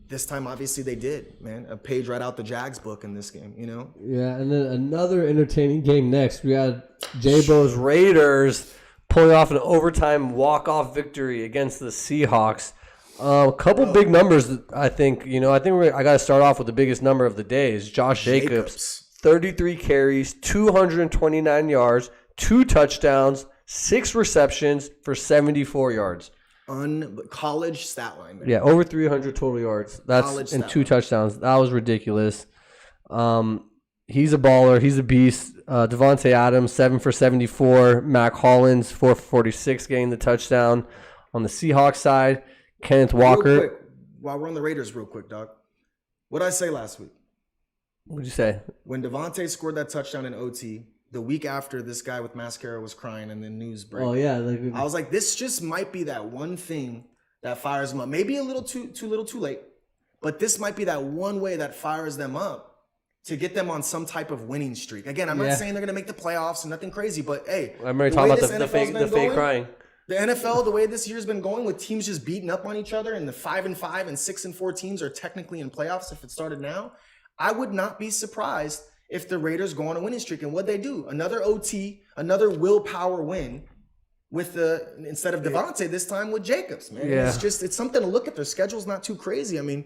This time, obviously, they did, man. A page right out the Jags book in this game, Yeah, and then another entertaining game next. We had J-Bo's Raiders pulling off an overtime walk-off victory against the Seahawks. A couple big numbers, I think. I got to start off with the biggest number of the day is Josh Jacobs. 33 carries, 229 yards, 2 touchdowns, 6 receptions for 74 yards. College stat line, man. Yeah, over 300 total yards. That's and 2 touchdowns. That was ridiculous. He's a baller. He's a beast. Devontae Adams, 7 for 74. Mac Hollins, 4 for 46, getting the touchdown. On the Seahawks side, Kenneth Walker. Real quick, while we're on the Raiders, real quick, dog. What did I say last week? What did you say? When Devontae scored that touchdown in OT, the week after, this guy with mascara was crying and the news break. Oh, yeah. I was like, this just might be that one thing that fires them up. Maybe a little too late, but this might be that one way that fires them up to get them on some type of winning streak. Again, I'm not saying they're going to make the playoffs and nothing crazy, but hey. I'm already talking about the fake crying. The NFL, the way this year's been going, with teams just beating up on each other, and the 5-5 and 6-4 teams are technically in playoffs if it started now, I would not be surprised if the Raiders go on a winning streak. And what they do, another OT, another willpower win with instead of Devontae this time with Jacobs, man. Yeah. It's something to look at. Their schedule's not too crazy. I mean,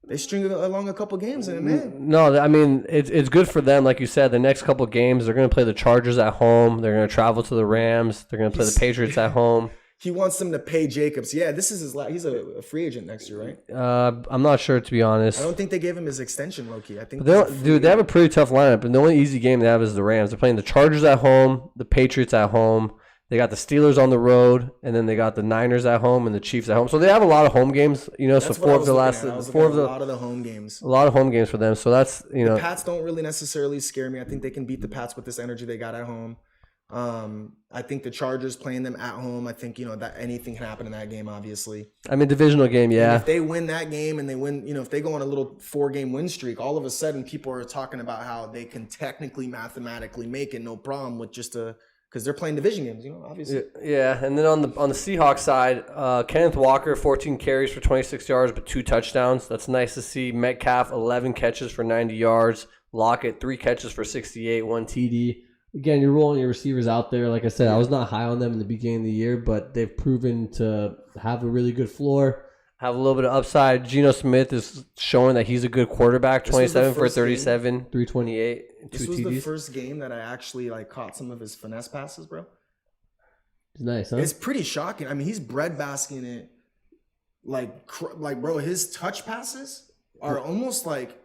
they string along a couple games, and man, No, I mean it's good for them. Like you said, the next couple games they're going to play the Chargers at home. They're going to travel to the Rams. They're going to play the Patriots at home. he wants them to pay Jacobs. Yeah, this is his last. He's a free agent next year, right? I'm not sure, to be honest. I don't think they gave him his extension, Loki. I think They have a pretty tough lineup, and the only easy game they have is the Rams. They're playing the Chargers at home, the Patriots at home. They got the Steelers on the road, and then they got the Niners at home and the Chiefs at home. So they have a lot of home games. You know, That's so what I four of was the looking last, at. I was four of looking at the, a lot of the home games. a lot of home games for them. So that's The Pats don't really necessarily scare me. I think they can beat the Pats with this energy they got at home. I think the Chargers playing them at home, I think, that anything can happen in that game, obviously. I mean, divisional game, And yeah. if they win that game and they win, if they go on a little 4-game win streak, all of a sudden people are talking about how they can technically, mathematically make it no problem with just because they're playing division games, obviously. Yeah, and then on the Seahawks side, Kenneth Walker, 14 carries for 26 yards, but 2 touchdowns. That's nice to see. Metcalf, 11 catches for 90 yards. Lockett, 3 catches for 68, 1 TD. Again, you're rolling your receivers out there. Like I said, I was not high on them in the beginning of the year, but they've proven to have a really good floor, have a little bit of upside. Geno Smith is showing that he's a good quarterback, 27 for 37, 328, and 2 This was TDs. the first game that I actually caught some of his finesse passes, bro. It's nice, huh? It's pretty shocking. I mean, he's breadbasking it like bro, his touch passes are almost like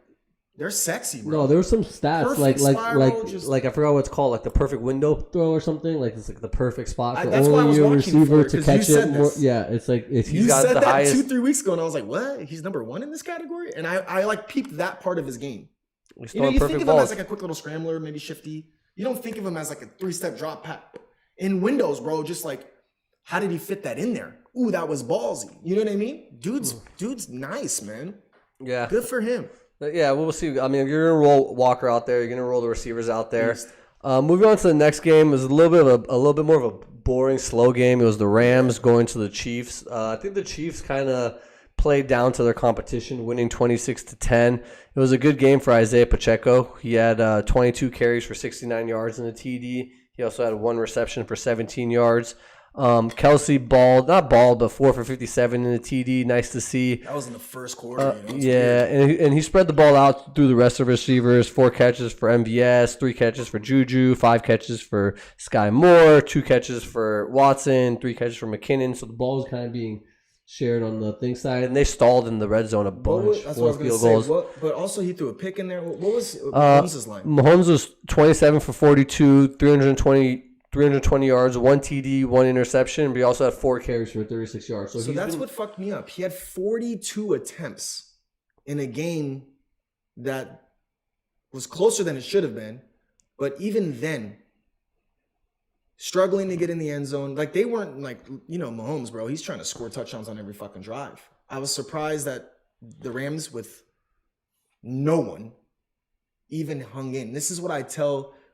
they're sexy, bro. No, there were some stats Perfect spiral, just- like I forgot what it's called, like the perfect window throw or something. Like it's like the perfect spot for that's why I only was your watching receiver for it, to 'cause catch you it. said More, this. yeah, it's like he's You got said the that highest. 2-3 weeks ago, and I was like, "What? He's number 1 in this category?" And I peeped that part of his game. He's You throwing think perfect of him balls. as like a quick little scrambler, maybe shifty. You don't think of him as like a 3-step drop pat. In Windows, bro, just like, how did he fit that in there? Ooh, that was ballsy. You know what I mean? Dude's nice, man. Yeah, Good for him. But yeah, we'll see. I mean, you're gonna roll Walker out there. You're gonna roll the receivers out there. Beast. Moving on to the next game, it was a little bit more of a boring, slow game. It was the Rams going to the Chiefs. I think the Chiefs kind of played down to their competition, winning 26-10. It was a good game for Isaiah Pacheco. He had 22 carries for 69 yards in the TD. He also had 1 reception for 17 yards. Kelsey not balled, but 4 for 57 in the TD. Nice to see. That was in the first quarter. It's Yeah, weird. and he spread the ball out through the rest of the receivers. 4 catches for MVS, 3 catches for Juju, 5 catches for Sky Moore, 2 catches for Watson, 3 catches for McKinnon. So the ball was kind of being shared on the thing side, and they stalled in the red zone a bunch. That's what I was 4 going to field say. goals. But also, he threw a pick in there. What was Mahomes' line? Mahomes was 27 for 42, 320 yards, 1 TD, 1 interception, but he also had 4 carries for 36 yards. So that's what fucked me up. He had 42 attempts in a game that was closer than it should have been. But even then, struggling to get in the end zone. Like, they weren't like, Mahomes, bro. He's trying to score touchdowns on every fucking drive. I was surprised that the Rams, with no one, even hung in. This is what I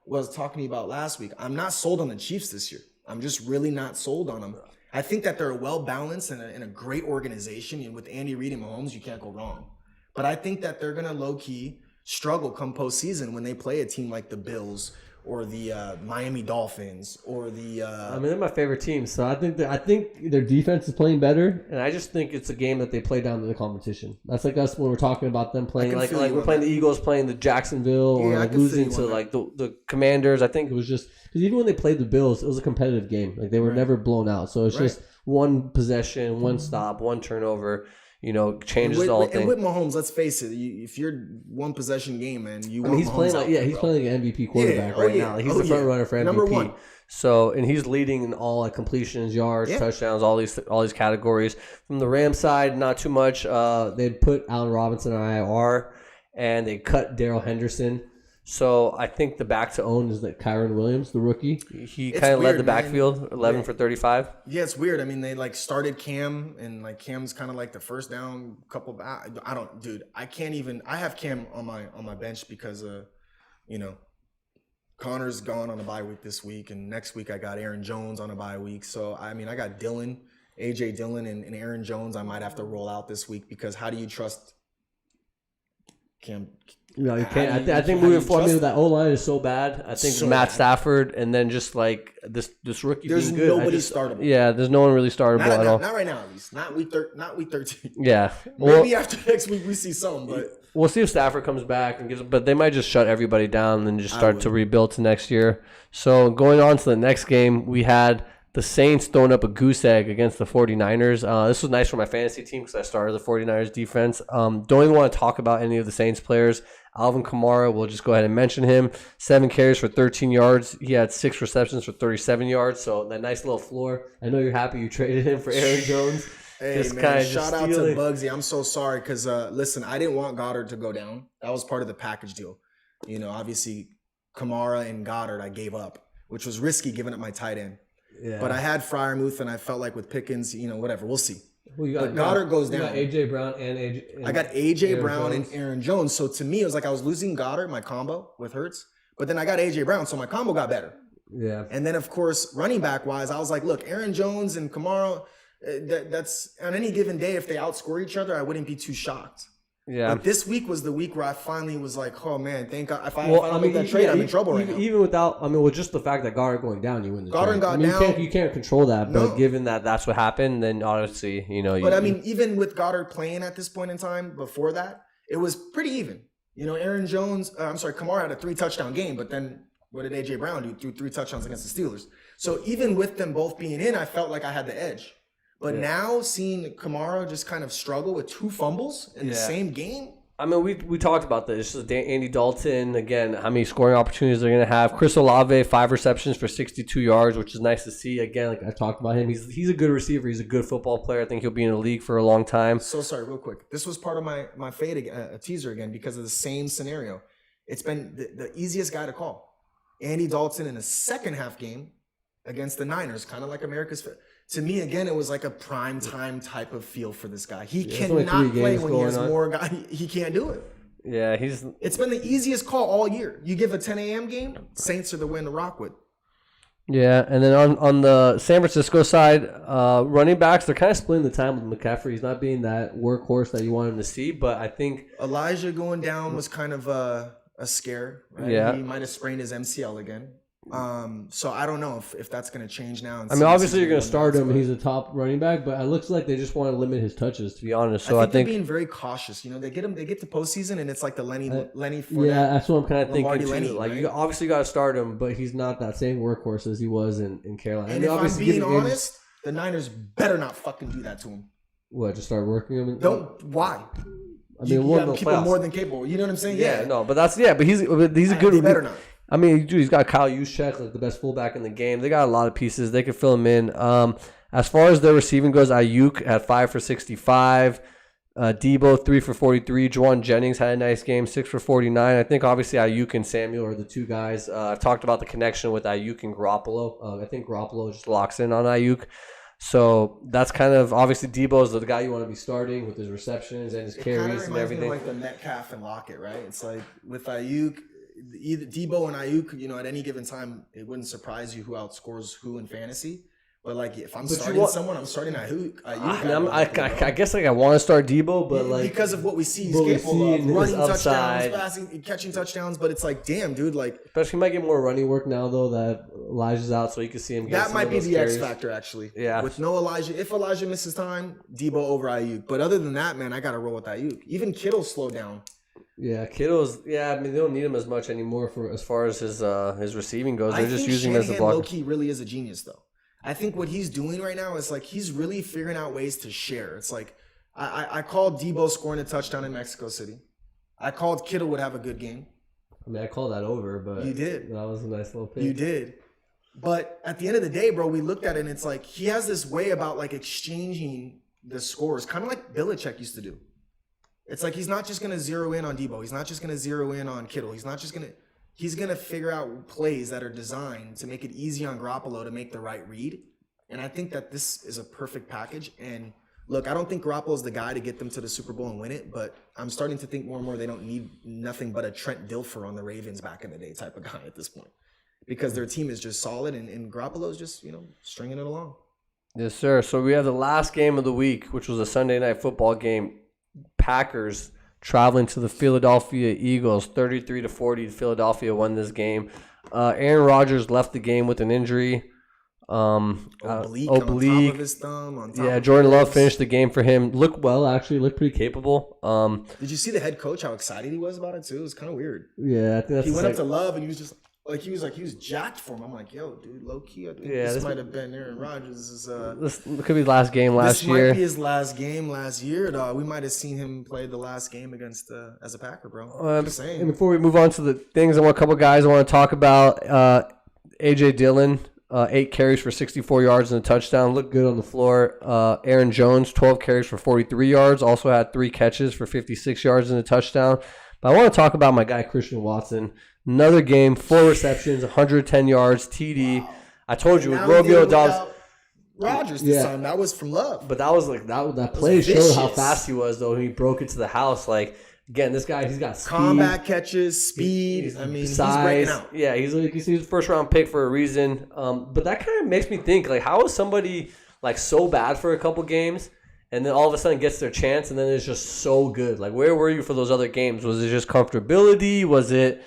was talking to you about last week. I'm not sold on the Chiefs this year. I'm just really not sold on them. I think that they're well balanced and a great organization. And with Andy Reid and Mahomes, you can't go wrong. But I think that they're going to low-key struggle come postseason when they play a team like the Bills or the Miami Dolphins or the I mean, they're my favorite team, so I think their defense is playing better, and I just think it's a game that they play down to the competition. That's like us when we're talking about them playing, like we're playing the Eagles, playing the Jacksonville, or like losing to like the Commanders. I think it was just because even when they played the Bills, it was a competitive game. Like they were never blown out, so it's just one possession, one stop, one turnover. Changes the whole thing. And with Mahomes, let's face it, if you're one possession game, man, he's playing like he's playing like an MVP quarterback right now. Like, he's the front runner for MVP. Number 1. So, and he's leading in all like completions, yards, touchdowns, all these categories. From the Rams side, not too much. They put Allen Robinson on IR, and they cut Darrell Henderson. So I think the back to own is like Kyron Williams, the rookie. He kind of led the backfield, 11 for 35. Yeah, it's weird. I mean, they started Cam, and Cam's kind of like the first down couple. I can't even. I have Cam on my bench because Connor's gone on a bye week this week, and next week I got Aaron Jones on a bye week. So I mean, I got Dillon, AJ Dillon, and Aaron Jones. I might have to roll out this week because how do you trust Cam? No, you How can't. do you- I think how do moving you forward, trust that O line is so bad. I think So Matt bad. Stafford, and then just like this rookie There's being good. nobody startable. Yeah, there's no one really startable Not, at all. not right now, at least. Not week 13. Yeah, well, Maybe after next week we see some, but we'll see if Stafford comes back and gives. But they might just shut everybody down and then just start to rebuild to next year. So going on to the next game, we had the Saints throwing up a goose egg against the 49ers. This was nice for my fantasy team because I started the 49ers defense. Don't even want to talk about any of the Saints players. Alvin Kamara, we'll just go ahead and mention him. 7 carries for 13 yards. He had 6 receptions for 37 yards. So that nice little floor. I know you're happy you traded him for Aaron Jones. hey, Just man, kinda shout just out to stealing. Bugsy. I'm so sorry because, listen, I didn't want Goddard to go down. That was part of the package deal. You know, obviously, Kamara and Goddard I gave up, which was risky giving up my tight end. Yeah. But I had Freiermuth, and I felt like with Pickens, you know, whatever. We'll see. Well, you but Goddard goes you down. got A.J. Brown and A.J. I got A.J. Aaron Brown Jones. and Aaron Jones. So to me, it was like I was losing Goddard, my combo with Hurts. But then I got A.J. Brown, so my combo got better. Yeah. And then, of course, running back wise, I was like, look, Aaron Jones and Kamara, that's on any given day, if they outscore each other, I wouldn't be too shocked. Yeah. But this week was the week where I finally was like, oh man, thank God. If I Well, don't make that trade, I'm in trouble right now. Even without, with just the fact that Goddard going down, you win the Goddard trade. got You down. you can't control that, but No. given that that's what happened, then obviously, But I mean, even with Goddard playing at this point in time, before that, it was pretty even. You know, Aaron Jones, Kamara had a 3-touchdown game, but then what did A.J. Brown do? Threw 3 touchdowns against the Steelers. So even with them both being in, I felt like I had the edge. But now seeing Kamara just kind of struggle with 2 fumbles in the same game. we talked about this. Just Andy Dalton, again, how many scoring opportunities they're going to have. Chris Olave, 5 receptions for 62 yards, which is nice to see. Again, like I talked about him, he's a good receiver. He's a good football player. I think he'll be in the league for a long time. So sorry, real quick. This was part of my fade, a teaser again, because of the same scenario. It's been the easiest guy to call. Andy Dalton in a second half game against the Niners, kind of like America's. To me, again, it was like a prime time type of feel for this guy. He there's only cannot 3 play games when he going has on. more guy. He can't do it. Yeah, he's It's been the easiest call all year. You give a 10 a.m. game, Saints are the win to rock with. Yeah, and then on the San Francisco side, running backs, they're kind of splitting the time with McCaffrey. He's not being that workhorse that you want him to see, but I think Elijah going down was kind of a scare. Right? Yeah. He might have sprained his MCL again. So I don't know if that's going to change now. And obviously you're going to CMC start him. but He's a top running back, but it looks like they just want to limit his touches, to be honest. So I I think think, they're being very cautious. You know, they get to postseason and it's like the Lenny Fournette. yeah, that's what I'm kind of thinking Lombardi too. Lenny, Like right? you obviously got to start him, but he's not that same workhorse as he was in Carolina. And if I'm obviously being giving games- honest, the Niners better not fucking do that to him. what, just start working him? Don't. Why? I mean, You one have of the people playoffs. more than capable. You know what I'm saying? Yeah, no, but he's a They good. better not. I mean, dude, he's got Kyle Juszczyk, like the best fullback in the game. They got a lot of pieces. They could fill him in. As far as their receiving goes, Ayuk had 5 for 65. Debo 3 for 43. Juwan Jennings had a nice game, 6 for 49. I think obviously Ayuk and Samuel are the 2 guys. I've talked about the connection with Ayuk and Garoppolo. I think Garoppolo just locks in on Ayuk. So that's kind of obviously Debo's the guy you want to be starting with his receptions and his It kind of carries and reminds me everything. of like the Metcalf and Lockett, right? It's like with Ayuk, either Debo and Ayuk, you know, at any given time, it wouldn't surprise you who outscores who in fantasy. But like, if I'm But you starting want- someone, I'm starting Ayuk. I guess like I want to start Debo, but like because of what we see, he's what we capable see of in his running upside. touchdowns, passing, catching touchdowns. But it's like, damn, dude, like especially he might get more running work now though that Elijah's out, so you can see him. Get that some might of be those the X carries. factor, actually. Yeah. With no Elijah, if Elijah misses time, Debo over Ayuk. But other than that, man, I got to roll with Ayuk. Even Kittle slowed down. Yeah, Kittle's. Yeah, I mean they don't need him as much anymore for as far as his receiving goes. They're I just think using him as a Shanahan blocker. low-key really is a genius, though. I think what he's doing right now is like he's really figuring out ways to share. It's like I called Debo scoring a touchdown in Mexico City. I called Kittle would have a good game. I mean, I called that over, but You did. That was a nice little pick. You did. But at the end of the day, bro, we looked at it and it's like he has this way about like exchanging the scores, kind of like Belichick used to do. It's like he's not just going to zero in on Debo. He's not just going to zero in on Kittle. He's going to figure out plays that are designed to make it easy on Garoppolo to make the right read. And I think that this is a perfect package. And Look, I don't think Garoppolo's the guy to get them to the Super Bowl and win it, but I'm starting to think more and more they don't need nothing but a Trent Dilfer on the Ravens back in the day type of guy at this point, because their team is just solid and Garoppolo's just, stringing it along. Yes, sir. So we have the last game of the week, which was a Sunday night football game. Packers traveling to the Philadelphia Eagles, 33-40. Philadelphia won this game. Aaron Rodgers left the game with an injury. Oblique on top of his thumb. Jordan Love finished the game for him. Looked pretty capable. Did you see the head coach, how excited he was about it too? It was kind of weird. Yeah, I think that's he went up to Love and he was just he was jacked for him. I'm like, yo, dude, low key, I think this might have been Aaron Rodgers'. This could be his last game last year. This might be his last game last year, dog. We might have seen him play the last game against as a Packer, bro. Just saying. And before we move on to the things, I want a couple guys I want to talk about. AJ Dillon. 8 carries for 64 yards and a touchdown. Looked good on the floor. Aaron Jones, 12 carries for 43 yards. Also had 3 catches for 56 yards and a touchdown. But I want to talk about my guy, Christian Watson. Another game, 4 receptions, 110 yards, TD. Wow. I told you, with Romeo Dobbs. Rodgers this time. That was from Love. But that was that play showed how fast he was, though. He broke into the house. Again, this guy, he's got speed. Combat catches, speed. He's breaking out. Yeah, he's a first-round pick for a reason. But that kind of makes me think, how is somebody, so bad for a couple games, and then all of a sudden gets their chance, and then it's just so good? Where were you for those other games? Was it just comfortability? Was it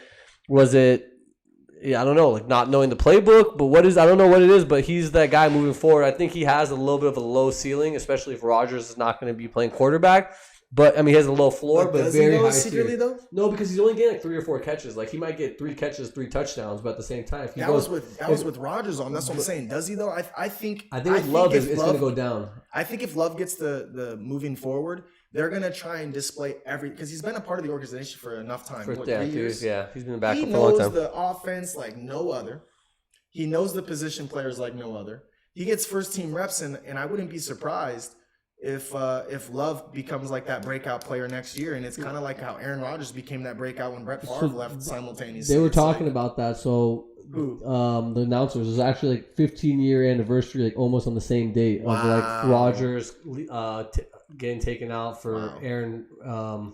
I don't know, not knowing the playbook? But I don't know what it is, but he's that guy moving forward. I think he has a little bit of a low ceiling, especially if Rodgers is not going to be playing quarterback. But he has a low floor, but very high secretly though. No, because he's only getting 3 or 4 catches. He might get 3 catches, 3 touchdowns, but at the same time, if he was with Rodgers on. That's what I'm saying. Does he though? I think with Love it's going to go down. I think if Love gets the moving forward, they're going to try and display because he's been a part of the organization for enough time. For 3 years? Yeah, he's been back for a long time. He knows the offense like no other. He knows the position players like no other. He gets first team reps, and I wouldn't be surprised if Love becomes that breakout player next year. And it's kind of like how Aaron Rodgers became that breakout when Brett Favre left simultaneously. They were talking about that. So the announcers, was actually 15-year anniversary, almost on the same date of Rodgers getting taken out for Aaron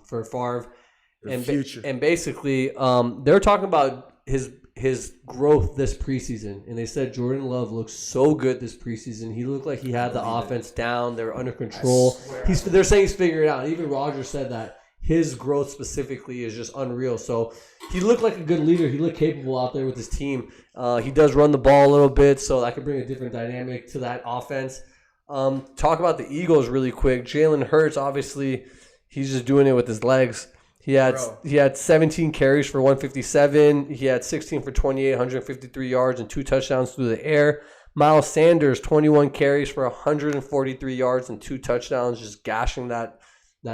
for Favre. And basically they're talking about his growth this preseason, and they said Jordan Love looks so good this preseason. He looked like he had the offense down. They were under control. They're saying he's figuring it out. Even Rodgers said that his growth specifically is just unreal. So he looked like a good leader. He looked capable out there with his team. He does run the ball a little bit, so that could bring a different dynamic to that offense. Talk about the Eagles really quick. Jalen Hurts, obviously, he's just doing it with his legs. He had 17 carries for 157. He had 16 for 28, 153 yards, and 2 touchdowns through the air. Miles Sanders, 21 carries for 143 yards and 2 touchdowns, just gashing that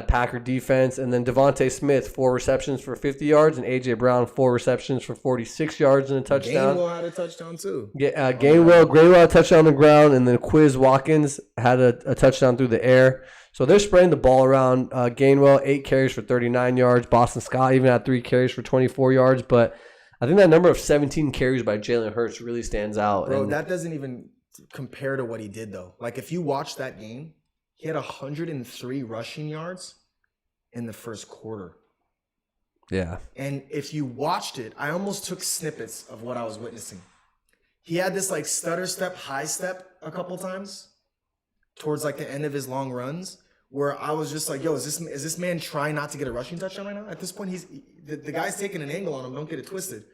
Packer defense. And then Devontae Smith, 4 receptions for 50 yards, and A.J. Brown, 4 receptions for 46 yards and a touchdown. Gainwell had a touchdown too. Yeah, Gainwell had a touchdown on the ground, and then Quiz Watkins had a touchdown through the air. So they're spreading the ball around. Gainwell, 8 carries for 39 yards. Boston Scott even had 3 carries for 24 yards. But I think that number of 17 carries by Jalen Hurts really stands out. Bro, that doesn't even compare to what he did, though. If you watch that game, he had 103 rushing yards in the first quarter. Yeah. And if you watched it, I almost took snippets of what I was witnessing. He had this stutter step, high step a couple times towards the end of his long runs, where I was just like, yo, is this man trying not to get a rushing touchdown right now? At this point, the guy's taking an angle on him. Don't get it twisted.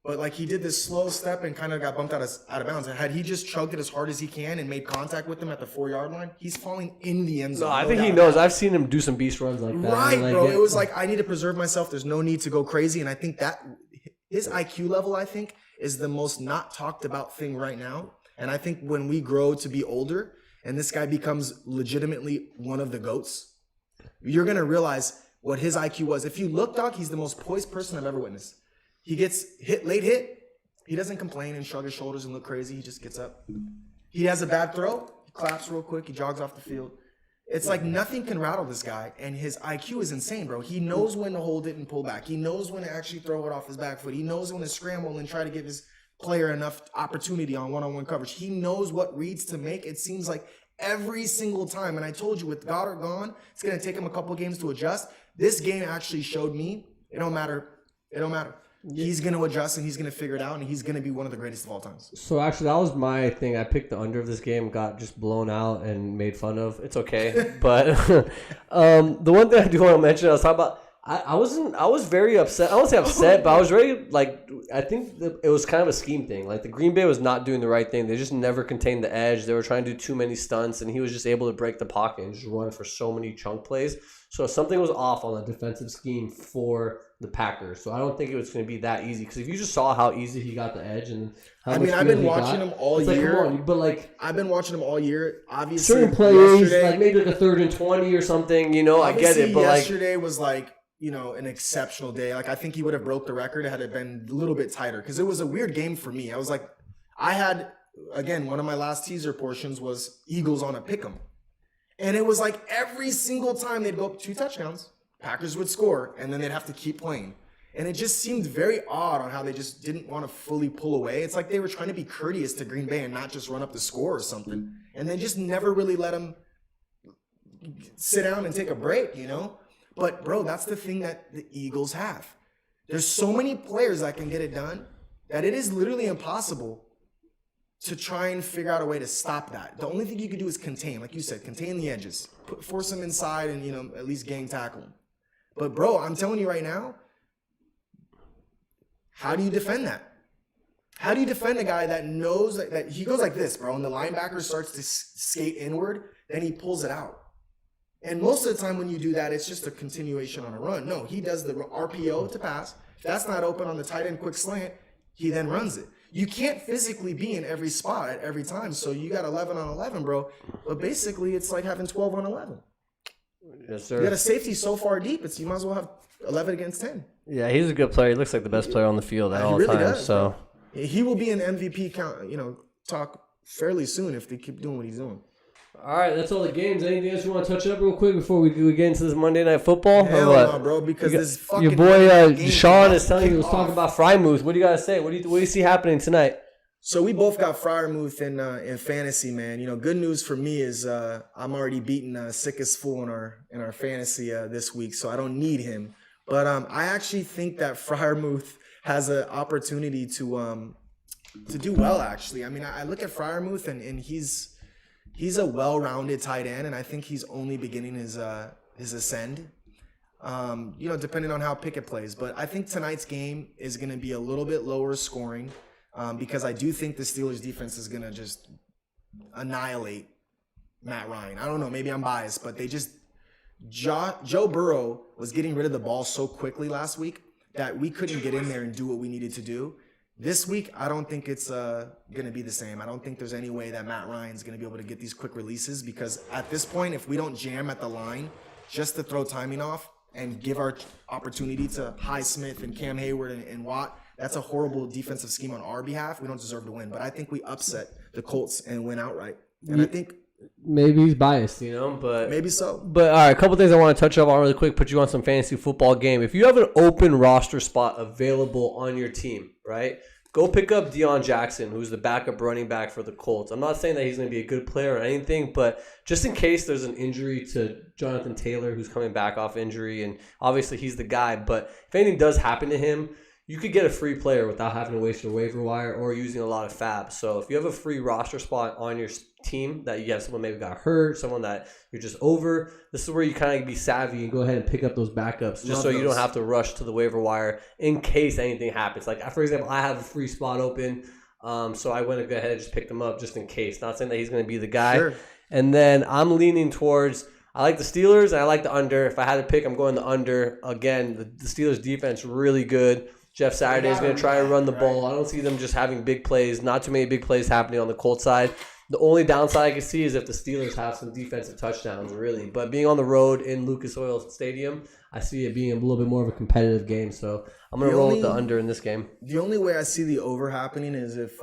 But he did this slow step and kind of got bumped out of bounds. And had he just chugged it as hard as he can and made contact with him at the 4-yard line, he's falling in the end zone. No, I think he knows. I've seen him do some beast runs like that. Right, bro. It was I need to preserve myself. There's no need to go crazy. And I think that his IQ level, is the most not talked about thing right now. And I think when we grow to be older and this guy becomes legitimately one of the GOATs, you're going to realize what his IQ was. If you look, dog, he's the most poised person I've ever witnessed. He gets late hit. He doesn't complain and shrug his shoulders and look crazy. He just gets up. He has a bad throw. He claps real quick. He jogs off the field. It's nothing can rattle this guy, and his IQ is insane, bro. He knows when to hold it and pull back. He knows when to actually throw it off his back foot. He knows when to scramble and try to give his player enough opportunity on one-on-one coverage. He knows what reads to make. It seems like every single time. And I told you, with Goddard gone, it's going to take him a couple games to adjust. This game actually showed me it don't matter. It don't matter. He's going to adjust and he's going to figure it out, and he's going to be one of the greatest of all times. So actually, that was my thing. I picked the under of this game, got just blown out and made fun of. It's okay, but the one thing I do want to mention, I was talking about. I was very upset. I won't say upset, but I was very I think it was kind of a scheme thing. Like the Green Bay was not doing the right thing. They just never contained the edge. They were trying to do too many stunts, and he was just able to break the pocket and just run for so many chunk plays. So something was off on the defensive scheme for the Packers. So I don't think it was going to be that easy. Because if you just saw how easy he got the edge and how I've been watching him all year. I've been watching him all year. Obviously, certain plays, like maybe like a 3rd and 20 or something. I get it. But yesterday was an exceptional day. Like, I think he would have broke the record had it been a little bit tighter, because it was a weird game for me. I was like, I had, again, one of my last teaser portions was Eagles on a pick'em. And it was like every single time they'd go up 2 touchdowns, Packers would score, and then they'd have to keep playing. And it just seemed very odd on how they just didn't want to fully pull away. It's like they were trying to be courteous to Green Bay and not just run up the score or something. And they just never really let them sit down and take a break, But, bro, that's the thing that the Eagles have. There's so many players that can get it done that it is literally impossible to try and figure out a way to stop that. The only thing you can do is contain. Like you said, contain the edges. Force them inside and, at least gang tackle them. But, bro, I'm telling you right now, how do you defend that? How do you defend a guy that knows that he goes like this, bro, and the linebacker starts to skate inward, then he pulls it out. And most of the time when you do that, it's just a continuation on a run. No, he does the RPO to pass. If that's not open on the tight end quick slant, he then runs it. You can't physically be in every spot at every time, so you got 11 on 11, bro. But basically, it's like having 12 on 11. Yes, sir. You got a safety so far deep, you might as well have 11 against 10. Yeah, he's a good player. He looks like the best player on the field at all really times. Does, so he will be an MVP talk fairly soon if they keep doing what he's doing. All right, that's all the games. Anything else you want to touch up real quick before we get into this Monday Night Football? Hell or what? no, bro, because this fucking your boy game Sean is telling you he was off. talking about Frymouth. What do you got to say? What do you see happening tonight? So we both got Freiermuth in fantasy, man. Good news for me is I'm already beating Sickest Fool in our fantasy this week, so I don't need him. But I actually think that Freiermuth has an opportunity to do well. Actually, I mean, I look at Freiermuth and he's a well-rounded tight end, and I think he's only beginning his ascend. Depending on how Pickett plays, but I think tonight's game is going to be a little bit lower scoring. Because I do think the Steelers defense is going to just annihilate Matt Ryan. I don't know, maybe I'm biased, but Joe Burrow was getting rid of the ball so quickly last week that we couldn't get in there and do what we needed to do. This week, I don't think it's going to be the same. I don't think there's any way that Matt Ryan's going to be able to get these quick releases, because at this point, if we don't jam at the line just to throw timing off and give our opportunity to Highsmith and Cam Hayward and Watt, that's a horrible defensive scheme on our behalf. We don't deserve to win. But I think we upset the Colts and win outright. And I think maybe he's biased, but maybe so. But all right, a couple things I want to touch up on really quick. Put you on some fantasy football game. If you have an open roster spot available on your team, right? Go pick up Deion Jackson, who's the backup running back for the Colts. I'm not saying that he's going to be a good player or anything, but just in case there's an injury to Jonathan Taylor, who's coming back off injury, and obviously he's the guy. But if anything does happen to him, you could get a free player without having to waste your waiver wire or using a lot of fab. So if you have a free roster spot on your team that you have someone maybe got hurt, someone that you're just over, this is where you kind of be savvy and go ahead and pick up those backups just so you don't have to rush to the waiver wire in case anything happens. Like, for example, I have a free spot open, so I went to go ahead and just pick them up just in case. Not saying that he's going to be the guy. Sure. And then I'm leaning towards – I like the Steelers and I like the under. If I had to pick, I'm going the under. Again, the Steelers defense really good. Jeff Saturday is going to try and run the ball. I don't see them just having big plays. Not too many big plays happening on the Colts side. The only downside I can see is if the Steelers have some defensive touchdowns, really. But being on the road in Lucas Oil Stadium, I see it being a little bit more of a competitive game. So I'm going to roll with the under in this game. The only way I see the over happening is if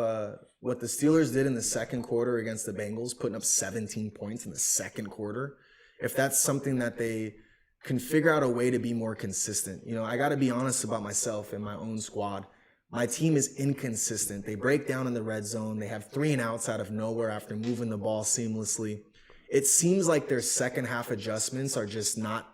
what the Steelers did in the second quarter against the Bengals, putting up 17 points in the second quarter, if that's something that they can figure out a way to be more consistent. I got to be honest about myself and my own squad. My team is inconsistent. They break down in the red zone. They have 3 and outs out of nowhere after moving the ball seamlessly. it seems like their second half adjustments are just not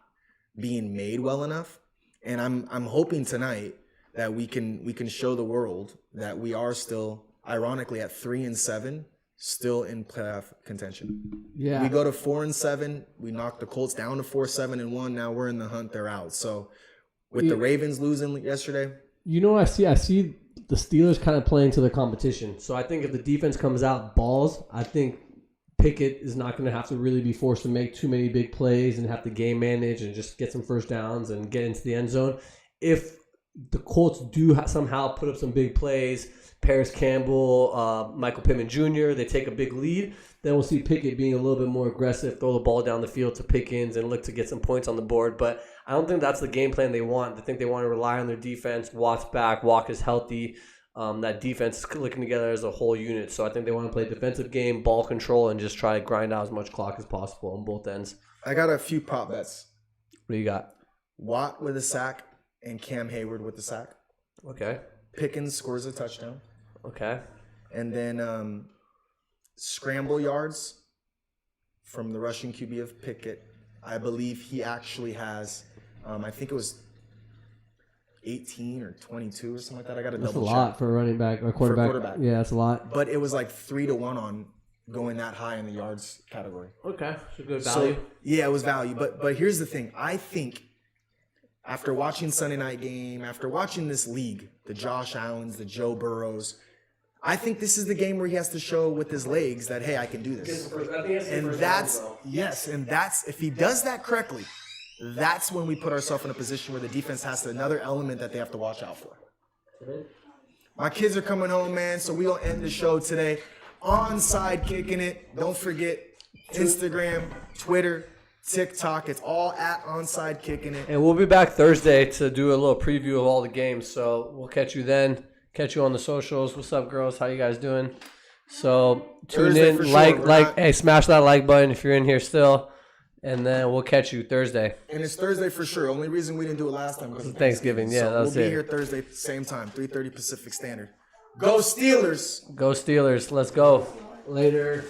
being made well enough. And I'm hoping tonight that we can show the world that we are still, ironically, at 3-7, still in playoff contention. Yeah. We go to 4-7. We knock the Colts down to 4-7-1. Now we're in the hunt. They're out. So with the Ravens losing yesterday, You know what I see the Steelers kind of playing to the competition. So I think if the defense comes out balls, I think Pickett is not going to have to really be forced to make too many big plays and have to game manage and just get some first downs and get into the end zone. If the Colts do somehow put up some big plays, Paris Campbell, Michael Pittman Jr., they take a big lead, then we'll see Pickett being a little bit more aggressive, throw the ball down the field to Pickens and look to get some points on the board. But I don't think that's the game plan they want. I think they want to rely on their defense. Watt's back. Walk is healthy. That defense is clicking together as a whole unit. So I think they want to play defensive game, ball control, and just try to grind out as much clock as possible on both ends. I got a few prop bets. What do you got? Watt with a sack and Cam Hayward with the sack. Okay. Pickens scores a touchdown. Okay. And then scramble yards from the rushing QB of Pickett. I believe he actually has, I think it was 18 or 22 or something like that. I got to That's a double lot check. for a running back or quarterback. quarterback. Yeah, that's a lot. But it was like 3-1 on going that high in the yards category. Okay. So good value. So, yeah, it was value. But here's the thing. I think after watching Sunday night game, after watching this league, the Josh Allens, the Joe Burrows, I think this is the game where he has to show with his legs that, hey, I can do this. And that's, yes, and that's, if he does that correctly, that's when we put ourselves in a position where the defense has another element that they have to watch out for. My kids are coming home, man, so we'll end the show today. Onside Kicking It. Don't forget Instagram, Twitter, TikTok. It's all at Onside Kicking It. And we'll be back Thursday to do a little preview of all the games. So we'll catch you then. Catch you on the socials. What's up, girls? How you guys doing? So tune Thursday in, for sure. hey, smash that like button if you're in here still. And then we'll catch you Thursday. And it's Thursday for sure. Only reason we didn't do it last time was Thanksgiving. Yeah, so that was we'll be it. here Thursday, same time, 3:30 Pacific Standard. Go Steelers! Go Steelers. Let's go. Later.